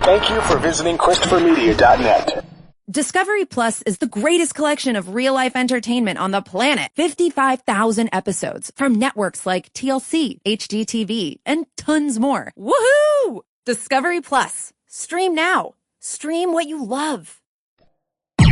Thank you for visiting ChristopherMedia.net. Discovery Plus is the greatest collection of real-life entertainment on the planet. 55,000 episodes from networks like TLC, HGTV, and tons more. Woohoo! Discovery Plus. Stream now. Stream what you love.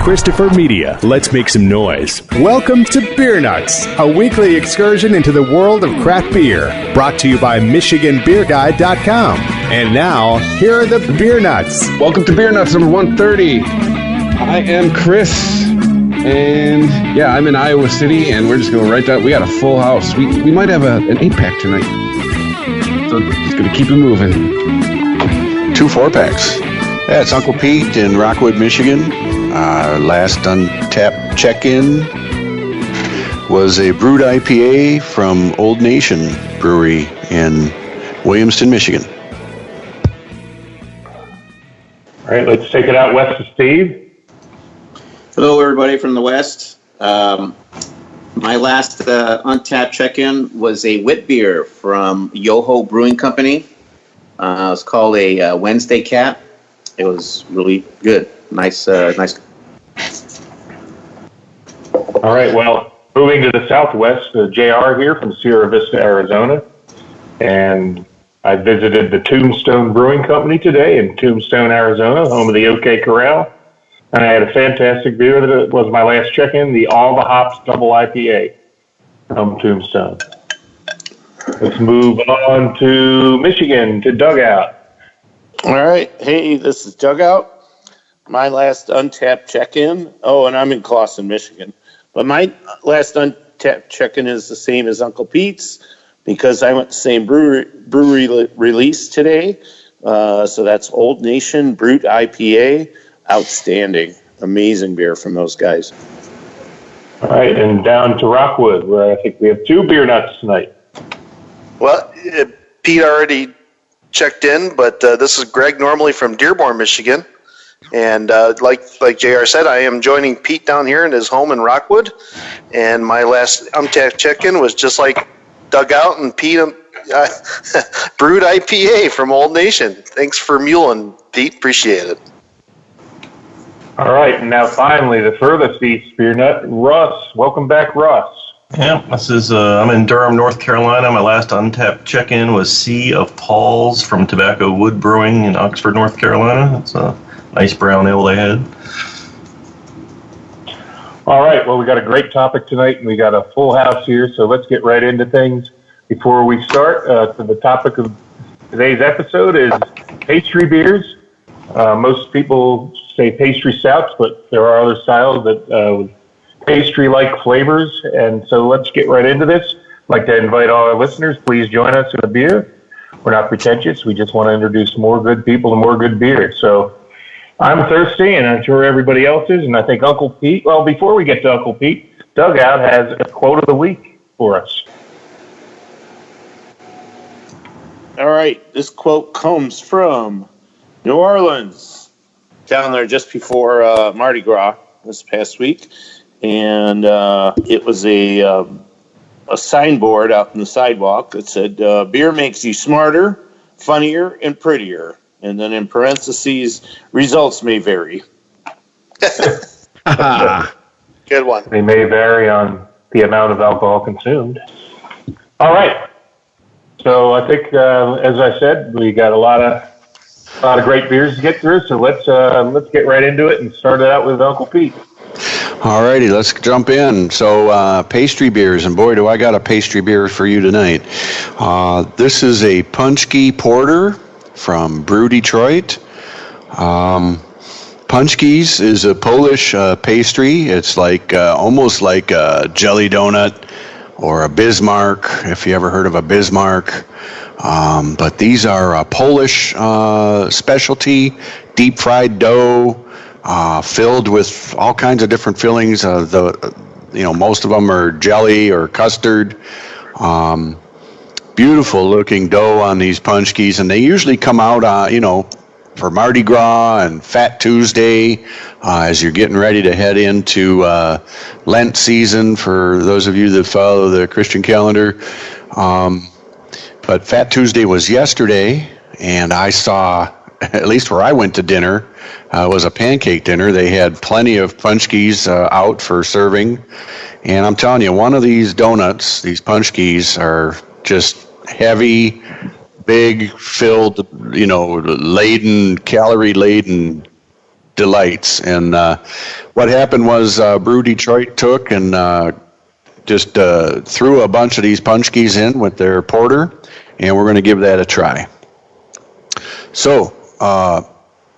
Christopher Media, let's make some noise. Welcome to Beer Nuts, a weekly excursion into the world of craft beer. Brought to you by MichiganBeerGuide.com. And now, here are the Beer Nuts. Welcome to Beer Nuts number 130. I am Chris, and yeah, I'm in Iowa City, and we're just going right down. We got a full house. We might have an 8-pack tonight, so just going to keep it moving. 2 4-packs. Yeah, it's Uncle Pete in Rockwood, Michigan. Last Untapped check-in was a brewed IPA from Old Nation Brewery in Williamston, Michigan. All right, let's take it out west to Steve. Hello, everybody from the West. My last Untapped check-in was a wit beer from Yoho Brewing Company. It was called a Wednesday Cat. It was really good. Nice. All right, well, moving to the Southwest, JR here from Sierra Vista, Arizona. And I visited the Tombstone Brewing Company today in Tombstone, Arizona, home of the OK Corral. And I had a fantastic beer that was my last check-in, the All the Hops Double IPA from Tombstone. Let's move on to Michigan, to Dugout. All right. Hey, this is Dugout. My last Untapped check-in. Oh, and I'm in Clawson, Michigan. But my last Untapped check-in is the same as Uncle Pete's because I went to the same brewery release today. So that's Old Nation Brute IPA. Outstanding. Amazing beer from those guys. All right, and down to Rockwood, where I think we have 2 beer nuts tonight. Well, Pete already checked in, but this is Greg normally from Dearborn, Michigan. And like JR said, I am joining Pete down here in his home in Rockwood. And my last Untapped check-in was just like Dugout and Pete, brewed IPA from Old Nation. Thanks for muling, Pete. Appreciate it. All right, and now finally, the furthest east beer nut, Russ. Welcome back, Russ. Yeah, this is, I'm in Durham, North Carolina. My last Untapped check-in was Sea of Paul's from Tobacco Wood Brewing in Oxford, North Carolina. It's a nice brown ale they had. All right, well, we got a great topic tonight, and we got a full house here, so let's get right into things. Before we start, the topic of today's episode is pastry beers. Most people say pastry stouts, but there are other styles that with pastry-like flavors, and so let's get right into this. I'd like to invite all our listeners, please join us in a beer. We're not pretentious. We just want to introduce more good people to more good beer. So I'm thirsty, and I'm sure everybody else is, and I think Uncle Pete, well, before we get to Uncle Pete, Dugout has a quote of the week for us. All right, this quote comes from New Orleans, down there just before Mardi Gras this past week. And it was a signboard out in the sidewalk that said, beer makes you smarter, funnier, and prettier. And then in parentheses, results may vary. Good one. They may vary on the amount of alcohol consumed. All right. So I think, as I said, we got a lot of great beers to get through. So let's get right into it and start it out with Uncle Pete. All righty, let's jump in. So pastry beers, and boy, do I got a pastry beer for you tonight. This is a Punchki Porter from Brew Detroit. Punchki's is a Polish pastry. It's like almost like a jelly donut or a Bismarck, if you ever heard of a Bismarck. But these are a Polish specialty, deep-fried dough, filled with all kinds of different fillings. Most of them are jelly or custard. Beautiful-looking dough on these punchkis, and they usually come out, for Mardi Gras and Fat Tuesday, as you're getting ready to head into Lent season for those of you that follow the Christian calendar. But Fat Tuesday was yesterday, and I saw at least where I went to dinner, was a pancake dinner. They had plenty of punchkis out for serving. And I'm telling you, one of these donuts, these punchkis, are just heavy, big, filled, calorie-laden delights. And what happened was Brew Detroit took and just threw a bunch of these punchkis in with their porter, and we're going to give that a try. So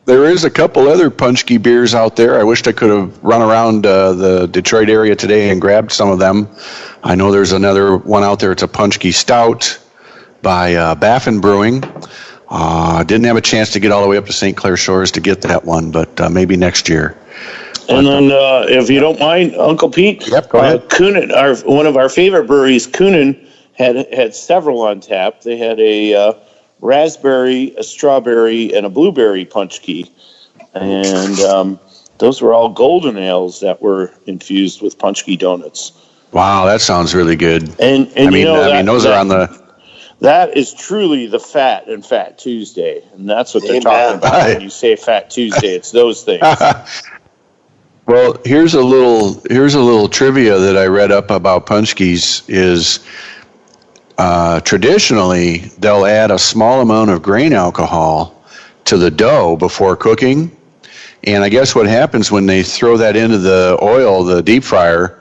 there is a couple other punchki beers out there. I wished I could have run around the Detroit area today and grabbed some of them. I know there's another one out there. It's a punchki stout by Baffin Brewing. Didn't have a chance to get all the way up to St. Clair Shores to get that one, but maybe next year. And then, if you don't mind, Uncle Pete, yep, go ahead. Kunin, one of our favorite breweries, Kunin, had several on tap. They had a raspberry, a strawberry, and a blueberry punchki, and those were all golden ales that were infused with punchki donuts. Wow, that sounds really good. And those are on the. That is truly the Fat and Fat Tuesday, and that's what they're talking about when you say Fat Tuesday. It's those things. Well, here's a little trivia that I read up about punchkis. Is traditionally they'll add a small amount of grain alcohol to the dough before cooking, and I guess what happens when they throw that into the oil, the deep fryer,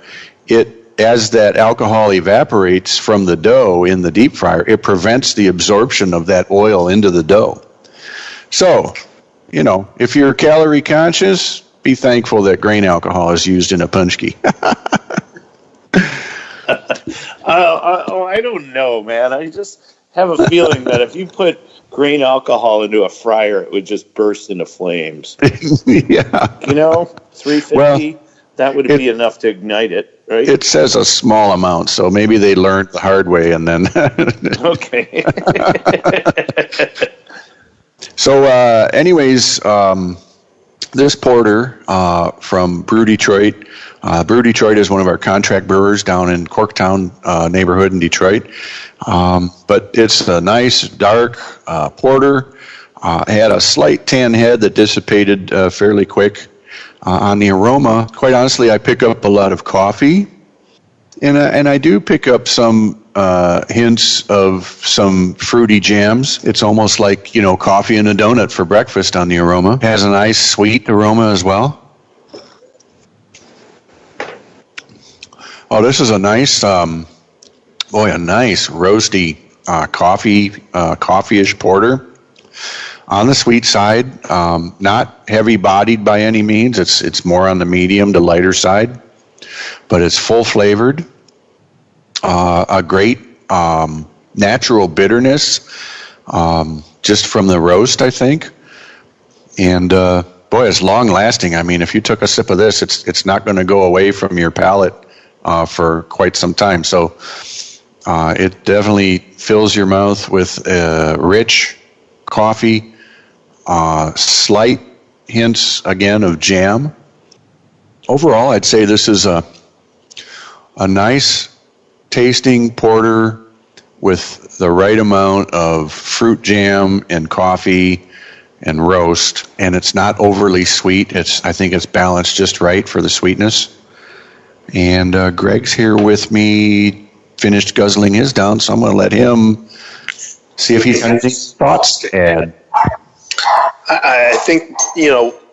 as that alcohol evaporates from the dough in the deep fryer, it prevents the absorption of that oil into the dough. So, if you're calorie conscious, be thankful that grain alcohol is used in a punchki. I don't know, man. I just have a feeling that if you put grain alcohol into a fryer, it would just burst into flames. Yeah. 350, that would be enough to ignite it. Right? It says a small amount, so maybe they learned the hard way and then. Okay. So, anyways, this porter from Brew Detroit. Brew Detroit is one of our contract brewers down in Corktown neighborhood in Detroit. But it's a nice dark porter. Had a slight tan head that dissipated fairly quick. On the aroma, quite honestly, I pick up a lot of coffee, and I do pick up some hints of some fruity jams. It's almost like coffee and a donut for breakfast on the aroma. It has a nice sweet aroma as well. Oh, this is a nice, a nice roasty coffee-ish porter. On the sweet side, not heavy-bodied by any means. It's more on the medium to lighter side, but it's full-flavored. A great natural bitterness, just from the roast, I think. And it's long-lasting. I mean, if you took a sip of this, it's not going to go away from your palate for quite some time. So it definitely fills your mouth with rich coffee. Slight hints again of jam. Overall, I'd say this is a nice tasting porter with the right amount of fruit jam and coffee and roast, and it's not overly sweet. I think it's balanced just right for the sweetness. And Greg's here with me, finished guzzling his down, so I'm going to let him see if he's got any thoughts to add. I think,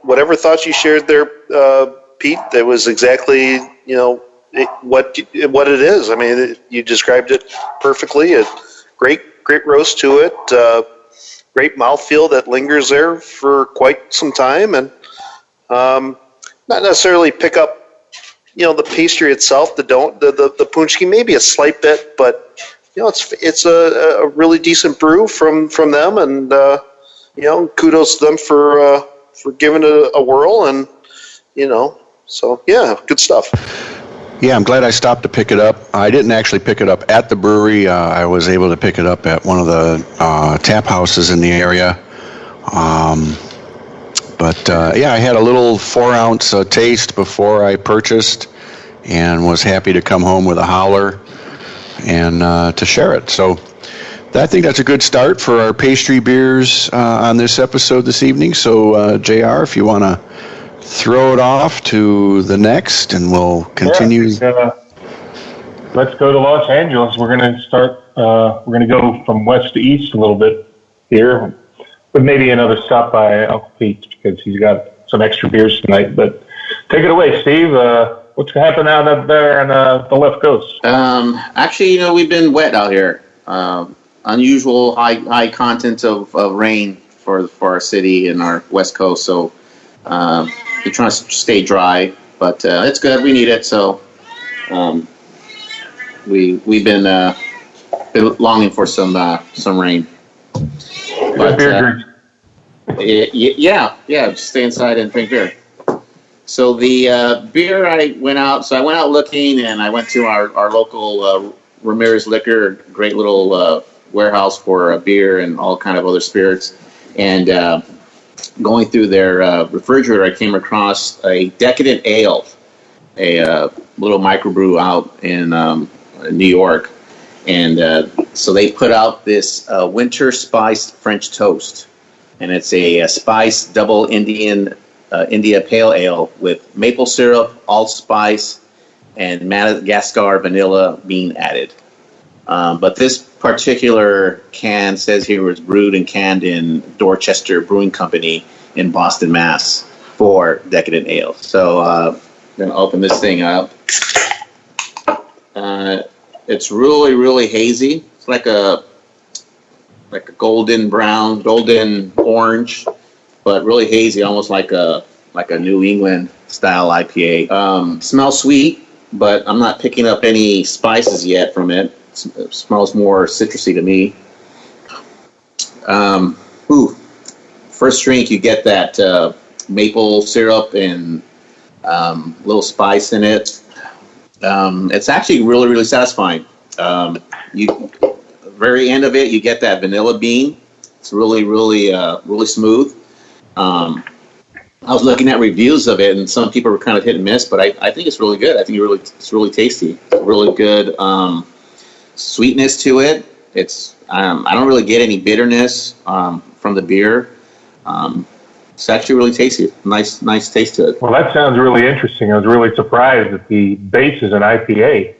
whatever thoughts you shared there, Pete, that was exactly, what it is. I mean, you described it perfectly. A great roast to it. Great mouthfeel that lingers there for quite some time, and not necessarily pick up, the pastry itself, the punchki, maybe a slight bit, but it's a really decent brew from them, and kudos to them for giving it a whirl, and so yeah, good stuff. Yeah, I'm glad I stopped to pick it up. I didn't actually pick it up at the brewery. I was able to pick it up at one of the tap houses in the area. But I had a little 4-ounce taste before I purchased, and was happy to come home with a howler and to share it. So I think that's a good start for our pastry beers on this episode this evening. So, JR, if you want to throw it off to the next, and we'll continue. Yeah, let's go to Los Angeles. We're going to start. We're going to go from west to east a little bit here, but maybe another stop by Uncle Pete's because he's got some extra beers tonight. But take it away, Steve. What's happening out up there on the left coast? Actually, we've been wet out here. Unusual high content of rain for our city and our west coast. So we're trying to stay dry, but it's good. We need it. So we've been longing for some rain. But, beer drink. Yeah. Stay inside and drink beer. So the beer, I went out looking, and I went to our local Ramirez Liquor, great little warehouse for beer and all kind of other spirits. And going through their refrigerator, I came across a Decadent Ale, a little microbrew out in New York. And so they put out this winter spiced French toast. And it's a spiced double India Pale Ale with maple syrup, allspice, and Madagascar vanilla bean added. But this particular can says here was brewed and canned in Dorchester Brewing Company in Boston, Mass. for Decadent Ale. So I'm going to open this thing up. It's really, really hazy. It's like a golden brown, golden orange, but really hazy, almost like a New England style IPA. Smells sweet, but I'm not picking up any spices yet from it. It smells more citrusy to me. First drink, you get that maple syrup and little spice in it. It's actually really, really satisfying. Very end of it, you get that vanilla bean. It's really, really, really smooth. I was looking at reviews of it, and some people were kind of hit and miss, but I think it's really good. I think it's really tasty. It's really good sweetness to it. It's I don't really get any bitterness from the beer. It's actually really tasty. Nice taste to it. Well, that sounds really interesting. I was really surprised that the base is an IPA.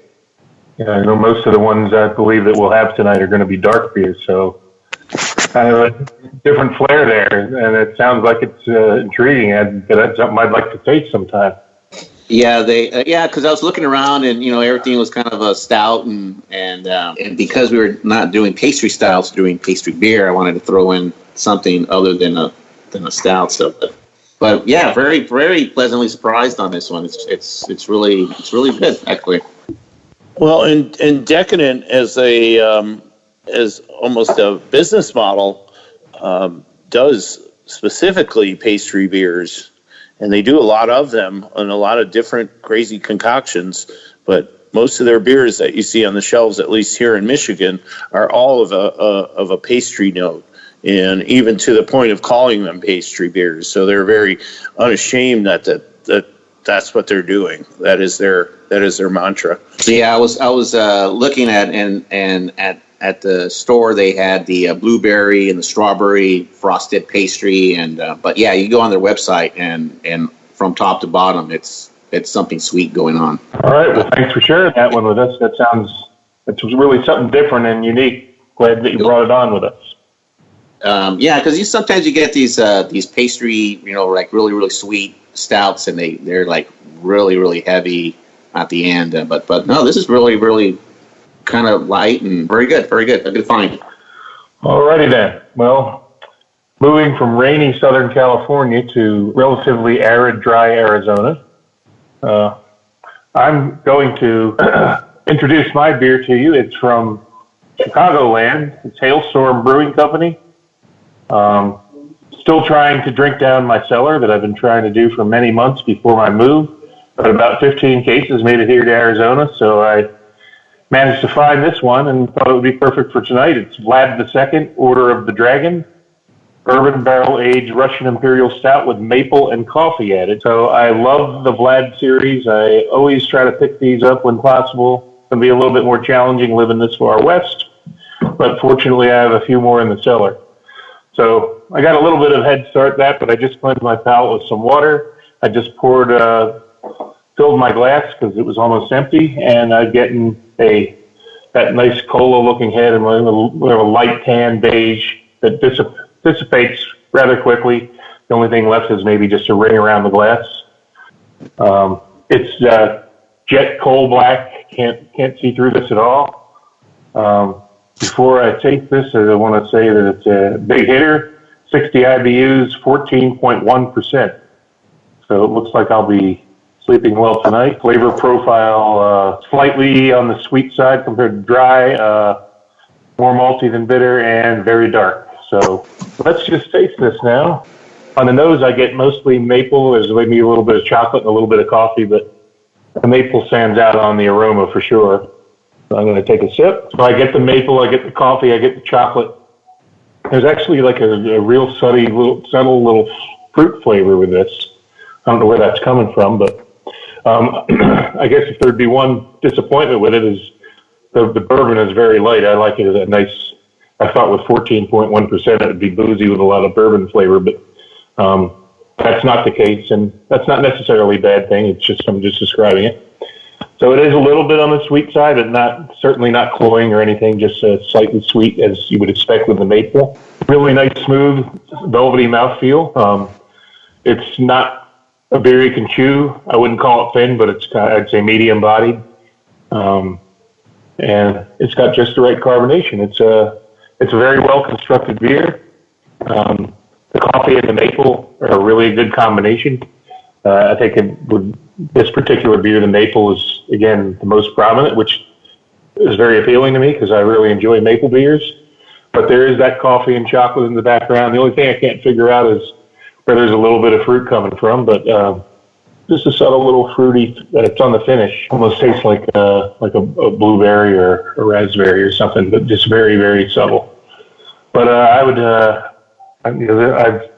I know most of the ones I believe that we'll have tonight are going to be dark beers, so kind of a different flair there, and it sounds like it's intriguing. That's something I'd like to taste sometime. Yeah, because I was looking around, and everything was kind of a stout, and because we were not doing pastry styles, doing pastry beer, I wanted to throw in something other than a stout. So, but yeah, very, very pleasantly surprised on this one. It's really good, actually. Well, and Decadent as almost a business model does specifically pastry beers, and they do a lot of them and a lot of different crazy concoctions. But most of their beers that you see on the shelves, at least here in Michigan, are all of a pastry note, and even to the point of calling them pastry beers. So they're very unashamed that's what they're doing. That is their mantra. Yeah, I was looking at and at the store they had the blueberry and the strawberry frosted pastry, and but yeah, you go on their website and from top to bottom it's something sweet going on. All right, well, thanks for sharing that one with us. It's really something different and unique. Glad that you brought it on with us. Yeah, because sometimes you get these pastry, like really, really sweet stouts, and they're like really, really heavy at the end. But no, this is really, really kind of light and very good, a good find. Alrighty then. Well, moving from rainy Southern California to relatively arid, dry Arizona, I'm going to introduce my beer to you. It's from Chicagoland. It's Hailstorm Brewing Company. Still trying to drink down my cellar that I've been trying to do for many months before my move, but about 15 cases made it here to Arizona, so I managed to find this one and thought it would be perfect for tonight. It's Vlad II, Order of the Dragon, bourbon barrel-aged Russian Imperial Stout with maple and coffee added. So I love the Vlad series. I always try to pick these up when possible. It can be a little bit more challenging living this far west. but fortunately I have a few more in the cellar. So I got a little bit of head start that, but I just cleansed my palate with some water. I just filled my glass because it was almost empty, and I'm getting that nice cola-looking head and a light tan beige that dissipates rather quickly. The only thing left is maybe just a ring around the glass. It's jet coal black. Can't see through this at all. Before I taste this, I want to say that it's a big hitter. 60 IBUs, 14.1%. So it looks like I'll be sleeping well tonight. Flavor profile, slightly on the sweet side compared to dry, more malty than bitter, and very dark. So let's just taste this now. On the nose, I get mostly maple. There's maybe a little bit of chocolate and a little bit of coffee, but the maple stands out on the aroma for sure. So I'm going to take a sip. So I get the maple, I get the coffee, I get the chocolate. There's actually like a real subtle little fruit flavor with this. I don't know where that's coming from, but I guess if there'd be one disappointment with it is the bourbon is very light. I like it as a nice, I thought with 14.1% it would be boozy with a lot of bourbon flavor, but that's not the case, and that's not necessarily a bad thing. It's just, I'm just describing it. So it is a little bit on the sweet side, but certainly not cloying or anything, just slightly sweet as you would expect with the maple. Really nice, smooth, velvety mouthfeel. It's not a beer you can chew. I wouldn't call it thin, but it's I'd say medium bodied. And it's got just the right carbonation. It's a very well constructed beer. The coffee and the maple are a really good combination. I think with this particular beer, the maple is, again, the most prominent, which is very appealing to me because I really enjoy maple beers. But there is that coffee and chocolate in the background. The only thing I can't figure out is where there's a little bit of fruit coming from, but just a subtle little fruity that it's on the finish. Almost tastes like a blueberry or a raspberry or something, but just very, very subtle. But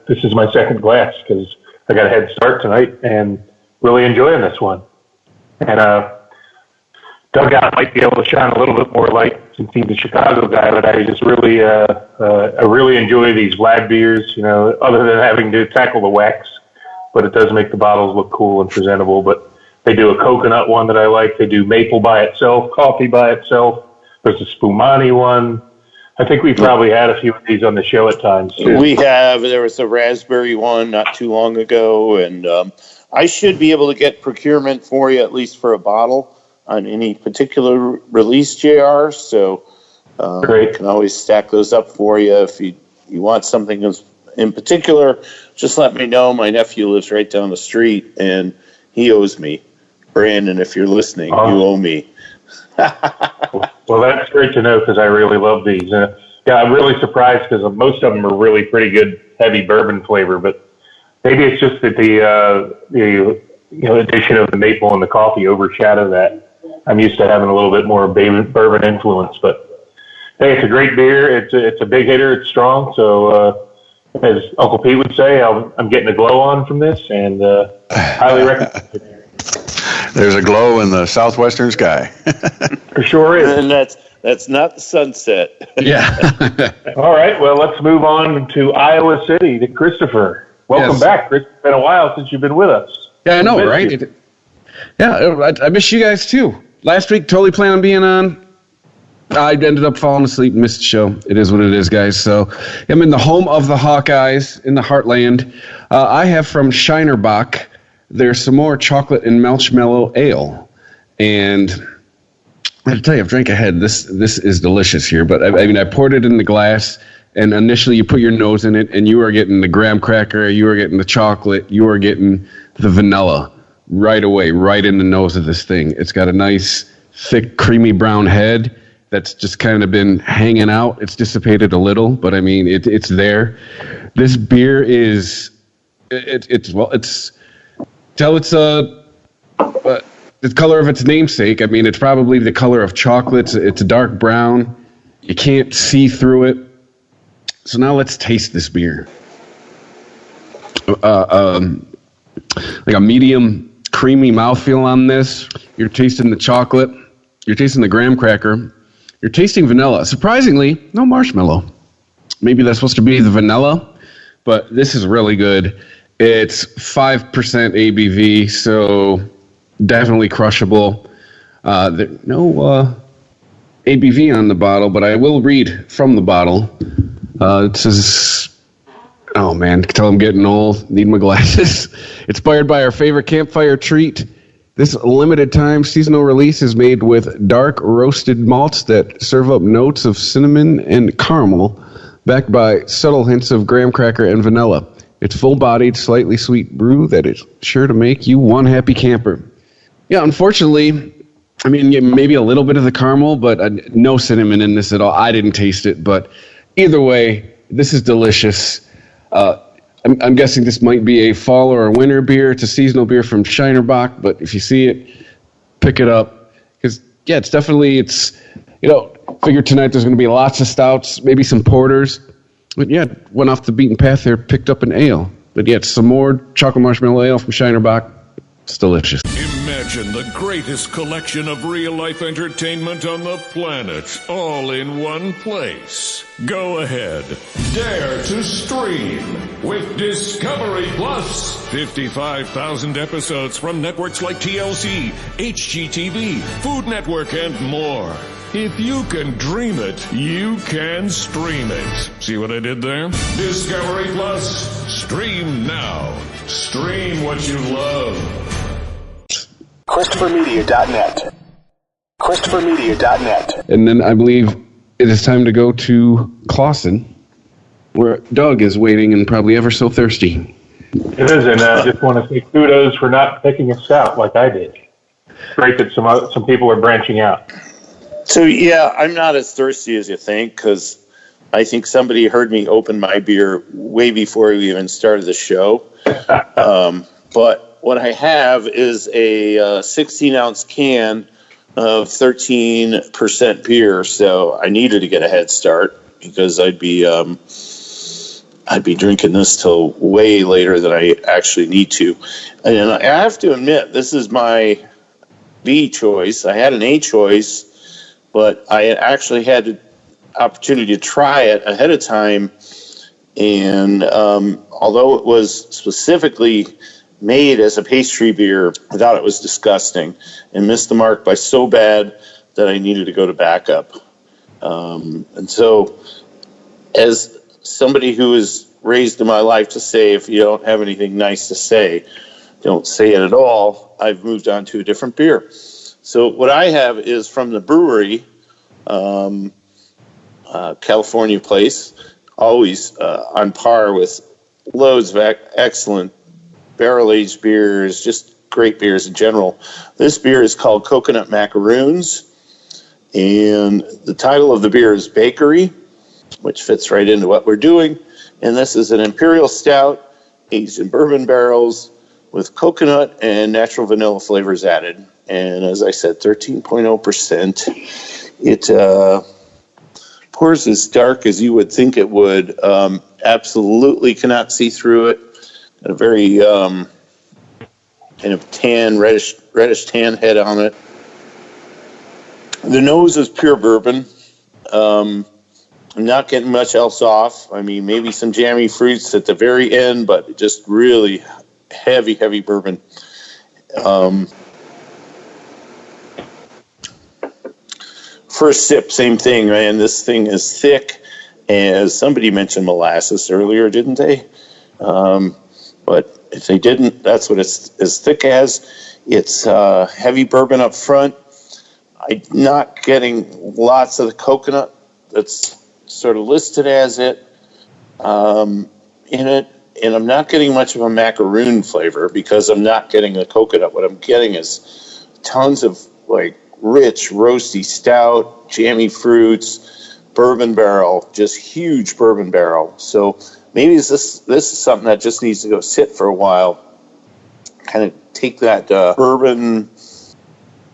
this is my second glass because I got a head start tonight and really enjoying this one. And Dugout might be able to shine a little bit more light since he's a Chicago guy, but I just really, I really enjoy these Vlad beers, you know, other than having to tackle the wax, but it does make the bottles look cool and presentable. But they do a coconut one that I like. They do maple by itself, coffee by itself. There's a Spumani one. I think we probably had a few of these on the show at times, too. We have. There was a raspberry one not too long ago, and I should be able to get procurement for you, at least for a bottle, on any particular release, JR. So I can always stack those up for you. If you want something in particular, just let me know. My nephew lives right down the street, and he owes me. Brandon, if you're listening, you owe me. Well, that's great to know because I really love these. Yeah, I'm really surprised because most of them are really pretty good, heavy bourbon flavor. But maybe it's just that the addition of the maple and the coffee overshadow that. I'm used to having a little bit more bourbon influence. But hey, it's a great beer. It's a big hitter. It's strong. So as Uncle Pete would say, I'm getting a glow on from this, and highly recommend it. There's a glow in the southwestern sky. For sure is. And that's not the sunset. Yeah. All right. Well, let's move on to Iowa City, to Christopher. Welcome back, Chris. It's been a while since you've been with us. Yeah, I know, right? I miss you guys, too. Last week, totally planned on being on. I ended up falling asleep and missed the show. It is what it is, guys. So I'm in the home of the Hawkeyes in the heartland. I have from Shinerbach. There's some more chocolate and marshmallow ale. And I have to tell you, I've drank ahead. This is delicious here. But I poured it in the glass, and initially you put your nose in it, and you are getting the graham cracker, you are getting the chocolate, you are getting the vanilla right away, right in the nose of this thing. It's got a nice, thick, creamy brown head that's just kind of been hanging out. It's dissipated a little, but I mean, it's there. This beer is, tell it's the color of its namesake. I mean, it's probably the color of chocolate. It's a dark brown. You can't see through it. So now let's taste this beer. Like a medium creamy mouthfeel on this. You're tasting the chocolate. You're tasting the graham cracker. You're tasting vanilla. Surprisingly, no marshmallow. Maybe that's supposed to be the vanilla, but this is really good. It's 5% ABV, so definitely crushable. No ABV on the bottle, but I will read from the bottle. It says, oh man, I can tell I'm getting old. Need my glasses. Inspired by our favorite campfire treat, this limited time seasonal release is made with dark roasted malts that serve up notes of cinnamon and caramel, backed by subtle hints of graham cracker and vanilla. It's full-bodied, slightly sweet brew that is sure to make you one happy camper. Yeah, unfortunately, I mean, maybe a little bit of the caramel, but no cinnamon in this at all. I didn't taste it, but either way, this is delicious. I'm guessing this might be a fall or a winter beer. It's a seasonal beer from Shinerbach, but if you see it, pick it up. Because, yeah, figured tonight there's going to be lots of stouts, maybe some porters. But, yeah, went off the beaten path there, picked up an ale. But, yeah, it's some more chocolate marshmallow ale from Shinerbach. It's delicious. Imagine the greatest collection of real-life entertainment on the planet, all in one place. Go ahead. Dare to stream with Discovery Plus. 55,000 episodes from networks like TLC, HGTV, Food Network, and more. If you can dream it, you can stream it. See what I did there? Discovery Plus. Stream now. Stream what you love. ChristopherMedia.net. ChristopherMedia.net. And then I believe it is time to go to Clausen, where Doug is waiting and probably ever so thirsty. It is, and I just want to say kudos for not picking a stout like I did. Great that some people are branching out. So, yeah, I'm not as thirsty as you think, because I think somebody heard me open my beer way before we even started the show. But what I have is a 16-ounce can of 13% beer, so I needed to get a head start because I'd be drinking this till way later than I actually need to. And I have to admit, this is my B choice. I had an A choice, but I actually had the opportunity to try it ahead of time, and although it was specifically made as a pastry beer, I thought it was disgusting and missed the mark by so bad that I needed to go to backup. And so, as somebody who is raised in my life to say, if you don't have anything nice to say, don't say it at all, I've moved on to a different beer. So what I have is from the brewery, California place, always on par with loads of excellent barrel-aged beers, just great beers in general. This beer is called Coconut Macaroons, and the title of the beer is Bakery, which fits right into what we're doing. And this is an imperial stout aged in bourbon barrels with coconut and natural vanilla flavors added. And as I said, 13.0%. It pours as dark as you would think it would. Absolutely cannot see through it. Got a very kind of tan, reddish tan head on it. The nose is pure bourbon. I'm not getting much else off. I mean, maybe some jammy fruits at the very end, but just really heavy bourbon. First sip, same thing, man. This thing is thick, as somebody mentioned molasses earlier, didn't they? But if they didn't, that's what it's as thick as. It's heavy bourbon up front. I'm not getting lots of the coconut that's sort of listed as it in it, and I'm not getting much of a macaroon flavor because I'm not getting the coconut. What I'm getting is tons of like rich, roasty, stout, jammy fruits, bourbon barrel, just huge bourbon barrel. So maybe this is something that just needs to go sit for a while, kind of take that bourbon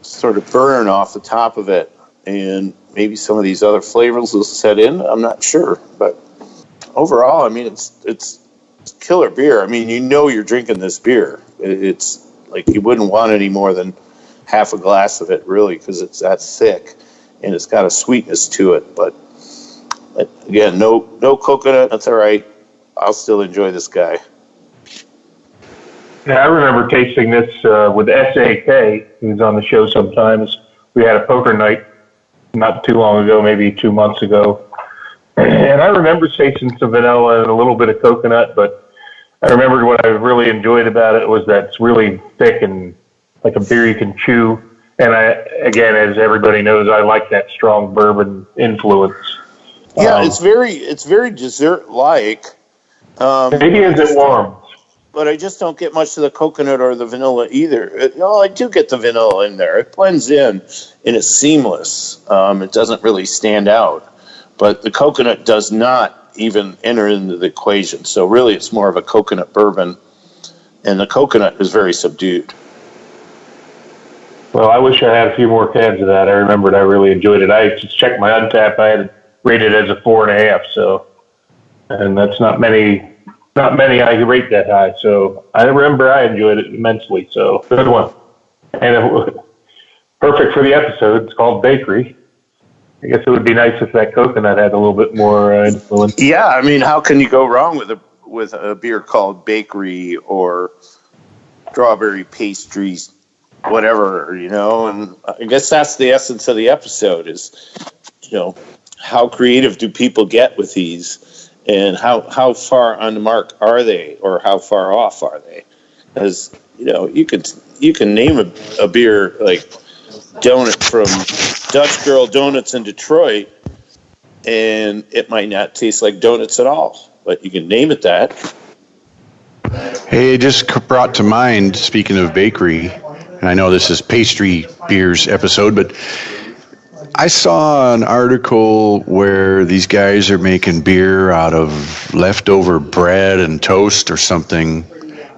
sort of burn off the top of it, and maybe some of these other flavors will set in. I'm not sure, but overall, I mean, it's killer beer. I mean, you know you're drinking this beer. It's like you wouldn't want any more than half a glass of it, really, because it's that thick. and it's got a sweetness to it. But again, no coconut. That's all right. I'll still enjoy this guy. Yeah, I remember tasting this with SAK, who's on the show sometimes. We had a poker night not too long ago, maybe 2 months ago. And I remember tasting some vanilla and a little bit of coconut, but I remembered what I really enjoyed about it was that it's really thick and like a beer you can chew. And again, as everybody knows, I like that strong bourbon influence. Yeah, it's very dessert-like. Maybe as it warms. But I just don't get much of the coconut or the vanilla either. I do get the vanilla in there. It blends in, and it's seamless. It doesn't really stand out. But the coconut does not even enter into the equation. So really, it's more of a coconut bourbon, and the coconut is very subdued. Well, I wish I had a few more cans of that. I remembered I really enjoyed it. I just checked my Untappd. I had it rated as a 4.5. And that's not many I rate that high. So I remember I enjoyed it immensely. So good one. And it was perfect for the episode. It's called Bakery. I guess it would be nice if that coconut had a little bit more influence. Yeah, I mean, how can you go wrong with a beer called Bakery or Strawberry Pastries, whatever, And I guess that's the essence of the episode is, how creative do people get with these, and how far on the mark are they, or how far off are they? Because you can name a beer like Donut from Dutch Girl Donuts in Detroit, and it might not taste like donuts at all, but you can name it that. Hey, it just brought to mind, speaking of bakery, and I know this is Pastry Beers episode, but I saw an article where these guys are making beer out of leftover bread and toast or something,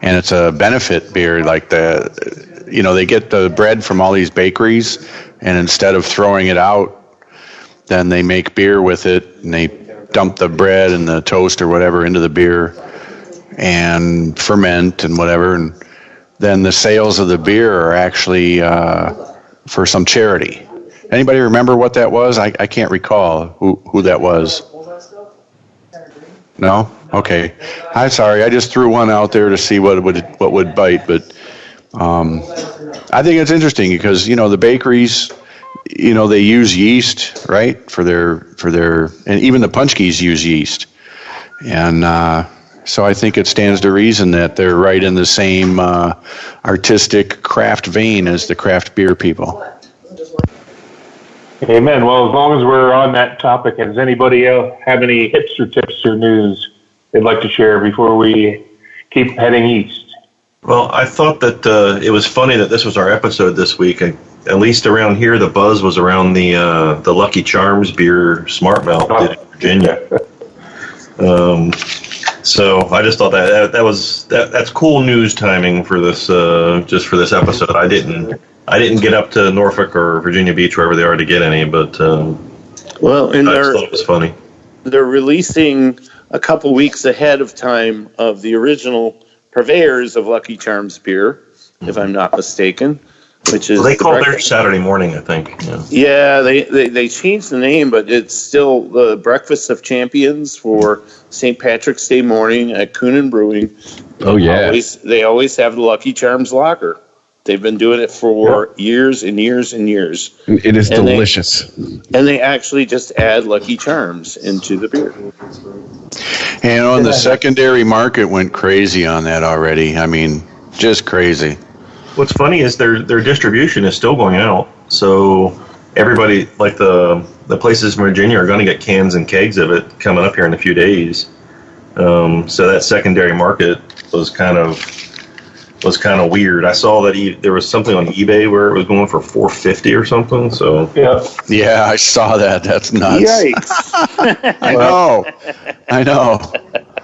and it's a benefit beer. Like they get the bread from all these bakeries, and instead of throwing it out, then they make beer with it, and they dump the bread and the toast or whatever into the beer and ferment and whatever, and then the sales of the beer are actually for some charity. Anybody remember what that was? I can't recall who that was. No? Okay. I'm sorry. I just threw one out there to see what would bite, but I think it's interesting because the bakeries, they use yeast, right, for their and even the punchkis use yeast, and so I think it stands to reason that they're right in the same artistic craft vein as the craft beer people. Amen. Well, as long as we're on that topic, does anybody else have any hipster tips or news they'd like to share before we keep heading east? Well, I thought that it was funny that this was our episode this week. At least around here, the buzz was around the Lucky Charms beer Smart Malt in Virginia. So I just thought that's cool news timing for this just for this episode. I didn't get up to Norfolk or Virginia Beach, wherever they are, to get any, but I just thought it was funny. They're releasing a couple weeks ahead of time of the original purveyors of Lucky Charms beer, if I'm not mistaken, which is they call theirs Saturday morning, I think. Yeah, they changed the name, but it's still the Breakfast of Champions for St. Patrick's Day morning at Coonan Brewing. Oh yeah, they always have the Lucky Charms lager. They've been doing it for years and years and years. It is delicious. And they actually just add Lucky Charms into the beer. And on the secondary market went crazy on that already. I mean, just crazy. What's funny is their distribution is still going out. So everybody, like the places in Virginia, are going to get cans and kegs of it coming up here in a few days. So that secondary market was kind of weird. I saw that there was something on eBay where it was going for $4.50 or something. So yeah, I saw that. That's nuts. Yikes! I know.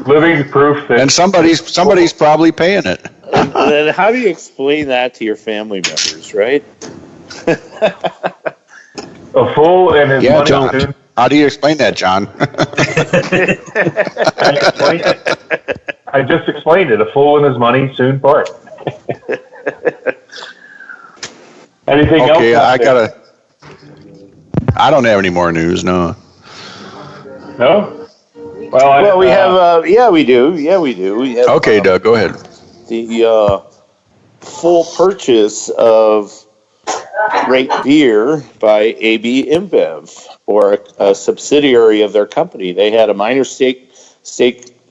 Living proof that. And somebody's probably paying it. And then how do you explain that to your family members, right? A fool and his money. John. Soon. How do you explain that, John? I just explained it. A fool and his money soon part. Anything else? Okay, I gotta. I don't have any more news. No. No? Well, we have. Yeah, we do. Yeah, we do. We have, Okay, Doug, go ahead. The full purchase of Rate Beer by AB InBev, or a subsidiary of their company. They had a minor stake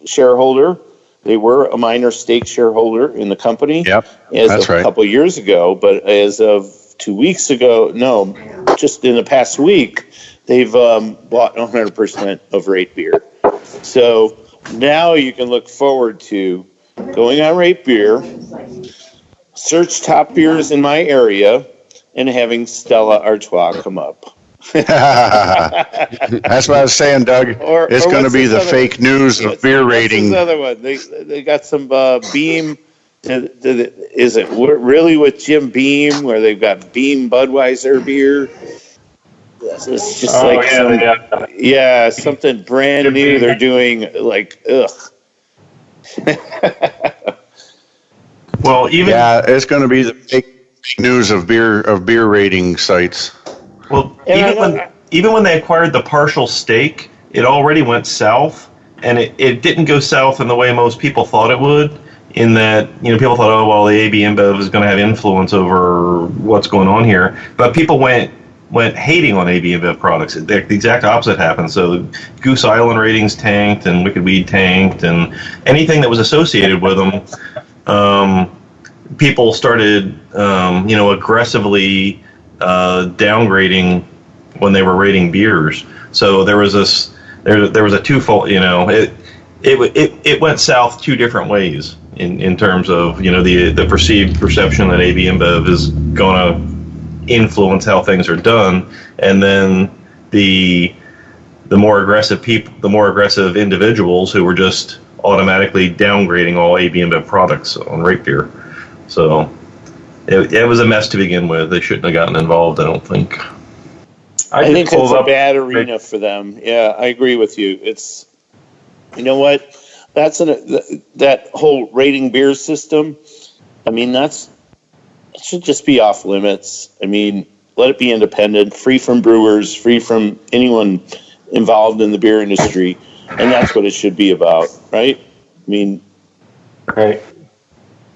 shareholder. They were a minor stake shareholder in the company. Yep, as that's of right. A couple years ago, but as of 2 weeks ago, no, just in the past week, they've bought 100% of Rate Beer. So now you can look forward to going on Rate Beer, search top beers in my area, and having Stella Artois come up. That's what I was saying, Doug. It's going to be the fake news of beer rating. What's this other one? They got some Beam. Is it really with Jim Beam, where they've got Beam Budweiser beer? It's just something brand new. They're doing like ugh. Well, it's going to be the fake news of beer rating sites. Well, even when they acquired the partial stake, it already went south, and it didn't go south in the way most people thought it would. In that, people thought, oh well, the AB InBev is going to have influence over what's going on here, but people went hating on AB InBev products. The exact opposite happened. So Goose Island ratings tanked, and Wicked Weed tanked, and anything that was associated with them, people started, aggressively downgrading when they were rating beers. So there was a twofold. It went south two different ways in terms of the perceived perception that AB InBev is going to influence how things are done, and then the more aggressive individuals who were just automatically downgrading all AB InBev products on Rate Beer. So it was a mess to begin with. They shouldn't have gotten involved, I don't think. I think it's a bad arena for them. Yeah, I agree with you. It's, you know what? That whole rating beer system, it should just be off limits. Let it be independent, free from brewers, free from anyone involved in the beer industry, and that's what it should be about, right? Right.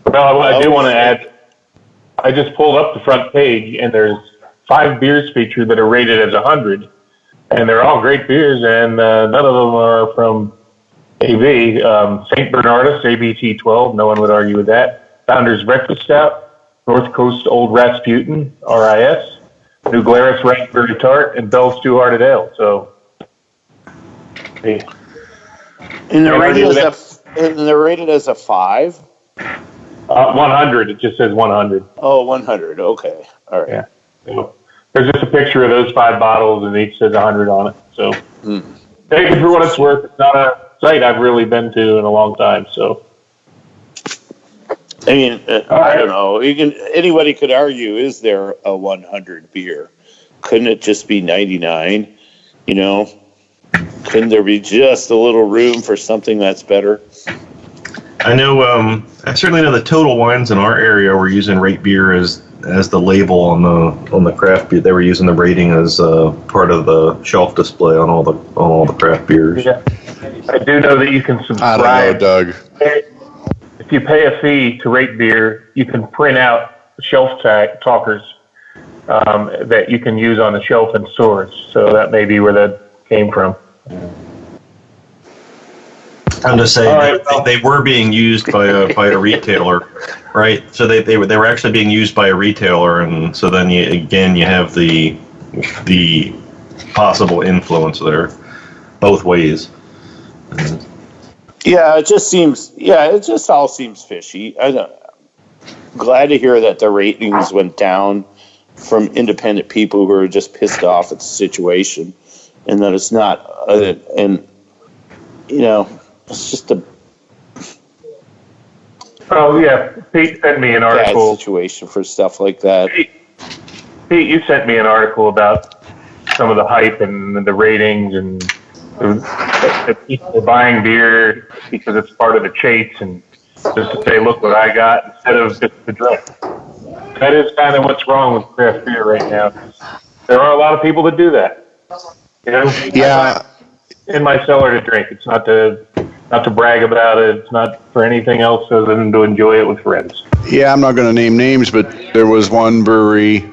Well, I do want to add, I just pulled up the front page, and there's 5 beers featured that are rated as 100, and they're all great beers, and none of them are from AB. St. Bernardus, ABT 12, no one would argue with that. Founder's Breakfast Stout, North Coast Old Rasputin, RIS, New Glarus Raspberry Tart, and Bell's Two Hearted Ale. So, hey. And they're rated as a 5? 100. It just says 100. Oh, 100. Okay. All right. Yeah. So, there's just a picture of those 5 bottles, and each says 100 on it. So, take it for what it's worth. It's not a site I've really been to in a long time. So, I don't know. Anybody could argue, is there a 100 beer? Couldn't it just be 99? Couldn't there be just a little room for something that's better? I know. I certainly know the Total Wines in our area were using Rate Beer as the label on the craft beer. They were using the rating as part of the shelf display on all the craft beers. Yeah, I do know that you can subscribe. I don't know, Doug. If you pay a fee to Rate Beer, you can print out shelf talkers that you can use on the shelf in stores. So that may be where that came from. I'm just saying they were being used by a retailer, right? So they were actually being used by a retailer, and so then you have the possible influence there, both ways. Yeah, it just all seems fishy. Glad to hear that the ratings went down from independent people who are just pissed off at the situation, and that it's not, it's just a. Oh yeah, Pete sent me an article. Bad situation for stuff like that. Pete, you sent me an article about some of the hype and the ratings and the people buying beer because it's part of the chase and just to say, look what I got instead of just the drink. That is kind of what's wrong with craft beer right now. there are a lot of people that do that. You know, Yeah. in my cellar to drink. It's not to brag about it. It's not for anything else other than to enjoy it with friends. Yeah, I'm not going to name names, but there was one brewery,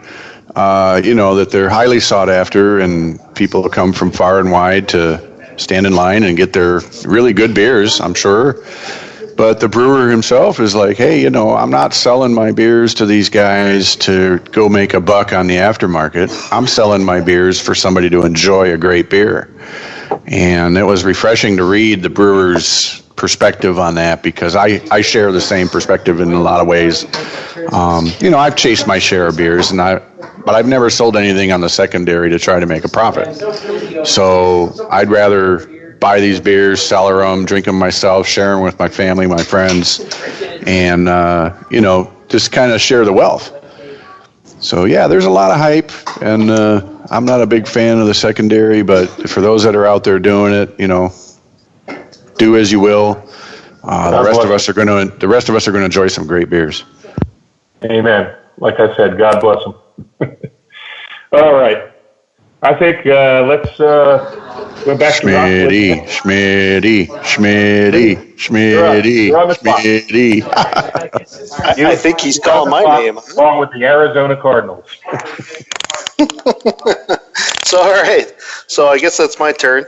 that they're highly sought after, and people come from far and wide to stand in line and get their really good beers, I'm sure. But the brewer himself is like, hey, I'm not selling my beers to these guys to go make a buck on the aftermarket. I'm selling my beers for somebody to enjoy a great beer. And it was refreshing to read the brewer's perspective on that, because I share the same perspective in a lot of ways. I've chased my share of beers, but I've never sold anything on the secondary to try to make a profit. So I'd rather buy these beers, cellar them, drink them myself, share them with my family, my friends, and, just kind of share the wealth. So, yeah, there's a lot of hype, and I'm not a big fan of the secondary, but for those that are out there doing it, do as you will. The rest of us are going to enjoy some great beers. Amen. Like I said, God bless them. All right. I think let's go back to Schmitty. You're on the spot. I think he's calling my name. Along with the Arizona Cardinals. So, all right. So I guess that's my turn.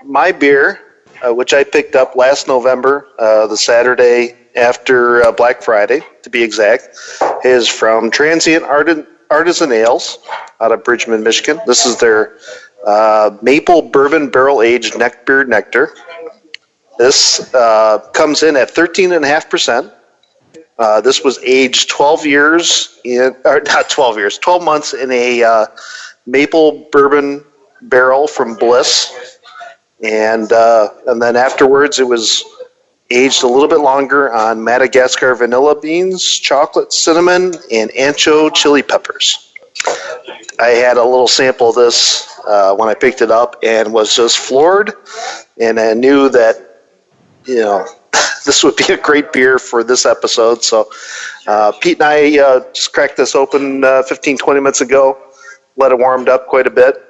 My beer, which I picked up last November, the Saturday after Black Friday, to be exact, is from Transient Artisan Ales out of Bridgman, Michigan. This is their Maple Bourbon Barrel Aged Neckbeard Nectar. This comes in at 13.5%. This was aged 12 months in a maple bourbon barrel from Bliss. And then afterwards it was aged a little bit longer on Madagascar vanilla beans, chocolate, cinnamon, and ancho chili peppers. I had a little sample of this when I picked it up and was just floored, and I knew that, this would be a great beer for this episode. So Pete and I just cracked this open 15, 20 minutes ago, let it warmed up quite a bit,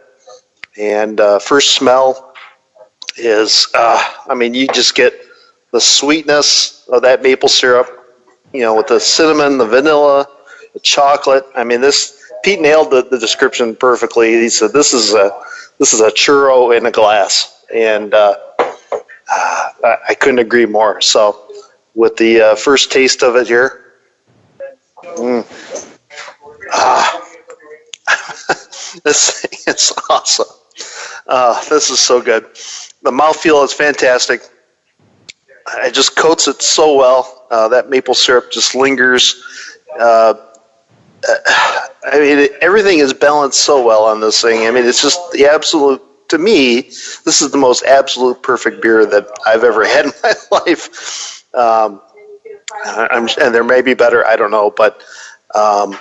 and first smell is, you just get the sweetness of that maple syrup, with the cinnamon, the vanilla, the chocolate. Pete nailed the description perfectly. He said, this is a churro in a glass. And I couldn't agree more. So with the first taste of it here, it's awesome. This is so good. The mouthfeel is fantastic. It just coats it so well. That maple syrup just lingers. Everything is balanced so well on this thing. It's just the absolute, to me, this is the most absolute perfect beer that I've ever had in my life. And there may be better, I don't know, but I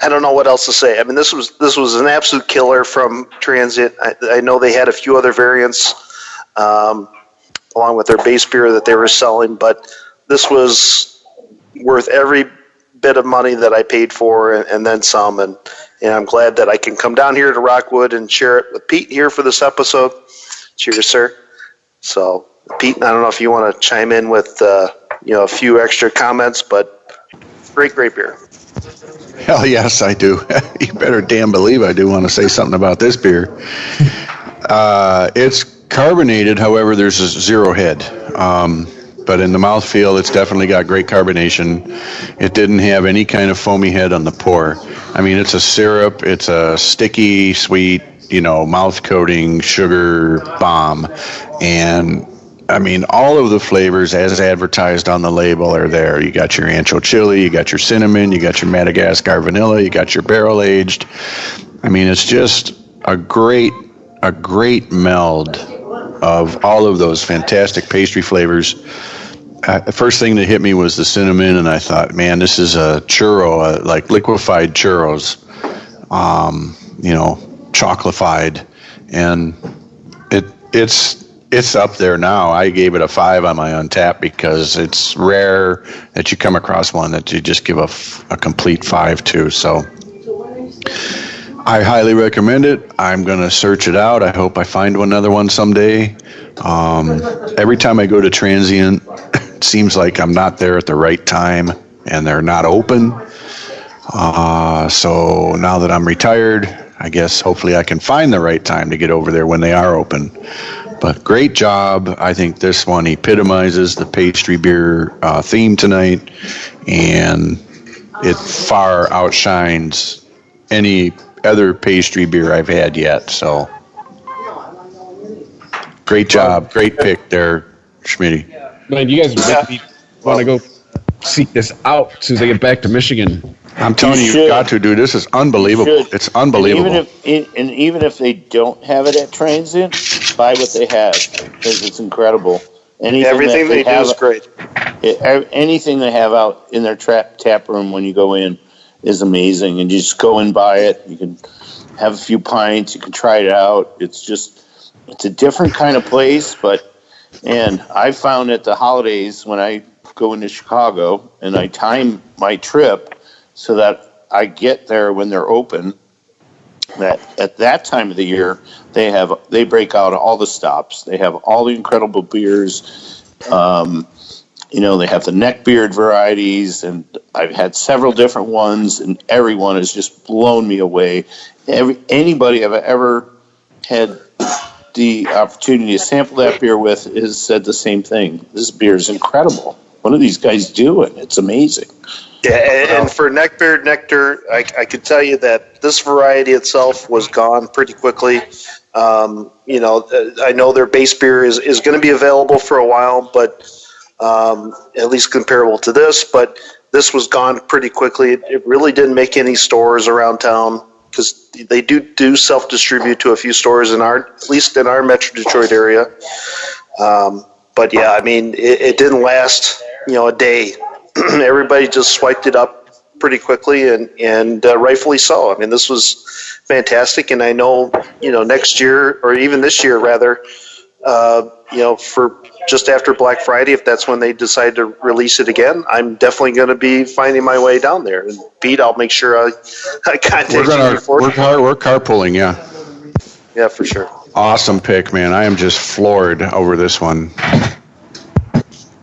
don't know what else to say. This was an absolute killer from Transient. I know they had a few other variants along with their base beer that they were selling, but this was worth every bit of money that I paid for and then some, and I'm glad that I can come down here to Rockwood and share it with Pete here for this episode. Cheers, sir. So, Pete, I don't know if you want to chime in with a few extra comments, but great beer. Hell yes, I do. You better damn believe I do want to say something about this beer. It's carbonated, however, there's a zero head. But in the mouthfeel, it's definitely got great carbonation. It didn't have any kind of foamy head on the pour. It's a syrup. It's a sticky, sweet, mouth coating sugar bomb. And all of the flavors as advertised on the label are there. You got your ancho chili, you got your cinnamon, you got your Madagascar vanilla, you got your barrel aged. It's just a great meld of all of those fantastic pastry flavors. The first thing that hit me was the cinnamon, and I thought, man, this is a churro, like liquefied churros, chocolatified, and it's up there now. I gave it a 5 on my Untappd because it's rare that you come across one that you just give a complete 5 to. So I highly recommend it. I'm going to search it out. I hope I find another one someday. Every time I go to Transient, it seems like I'm not there at the right time and they're not open. So now that I'm retired, I guess hopefully I can find the right time to get over there when they are open. But great job. I think this one epitomizes the pastry beer theme tonight, and it far outshines any other pastry beer I've had yet. So great job. Great pick there, Schmitty. Man, you guys make me want to go seek this out as soon as I get back to Michigan. I'm telling you, you've got to, dude. This is unbelievable. It's unbelievable. And even if they don't have it at Transient, buy what they have because it's incredible. Everything they do is great. Anything they have out in their tap room when you go in is amazing. And you just go and buy it. You can have a few pints. You can try it out. It's a different kind of place. And I found at the holidays when I go into Chicago and I time my trip so that I get there when they're open, that at that time of the year, they break out all the stops. They have all the incredible beers. They have the neckbeard varieties, and I've had several different ones, and every one has just blown me away. Anybody I've ever had the opportunity to sample that beer with has said the same thing. This beer is incredible. What are these guys doing? It's amazing. Yeah, and for neckbeard nectar, I could tell you that this variety itself was gone pretty quickly. I know their base beer is going to be available for a while, but at least comparable to this. But this was gone pretty quickly. It really didn't make any stores around town because they do self-distribute to a few stores at least in our Metro Detroit area. But yeah, I mean, it didn't last, a day. Everybody just swiped it up pretty quickly, and rightfully so. I mean, this was fantastic, and I know, next year, or even this year rather, for just after Black Friday, if that's when they decide to release it again, I'm definitely going to be finding my way down there. And Pete, I'll make sure I contact you before. We're carpooling, yeah. Yeah, for sure. Awesome pick, man. I am just floored over this one.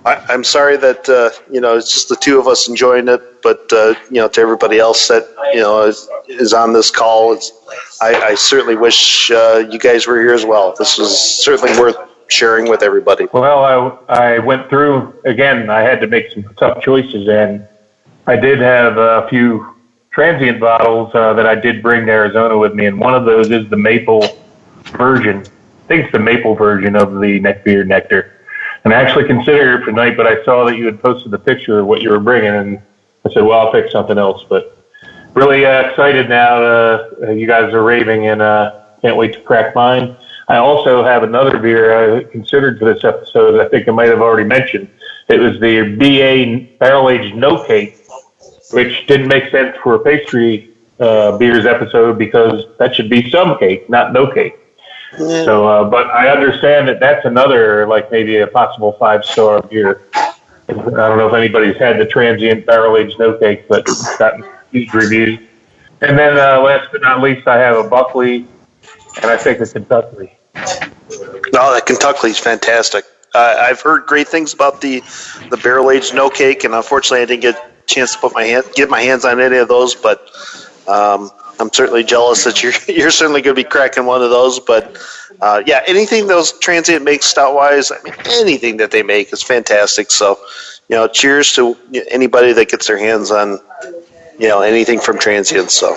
I'm sorry that it's just the two of us enjoying it, but to everybody else that is on this call, I certainly wish you guys were here as well. This was certainly worth sharing with everybody. Well, I went through again. I had to make some tough choices, and I did have a few Transient bottles that I did bring to Arizona with me, and one of those is the maple version. I think it's the maple version of the neckbeard nectar. And I actually considered it for tonight, but I saw that you had posted the picture of what you were bringing, and I said, well, I'll pick something else. But really excited now. You guys are raving, and can't wait to crack mine. I also have another beer I considered for this episode. I think I might have already mentioned. It was the BA barrel-aged no cake, which didn't make sense for a pastry beers episode because that should be some cake, not no cake. Yeah. So, but I understand that that's another, like maybe a possible 5-star beer. I don't know if anybody's had the Transient barrel-aged no cake, but it's gotten huge reviews. And then last but not least, I have a Buckley, and I think it's Kentucky. No, that Kentucky's fantastic. I've heard great things about the barrel-aged no cake, and unfortunately I didn't get a chance to get my hands on any of those, but I'm certainly jealous that you're certainly going to be cracking one of those. But anything those Transient makes stout-wise, I mean, anything that they make is fantastic. So, cheers to anybody that gets their hands on, anything from Transient. So,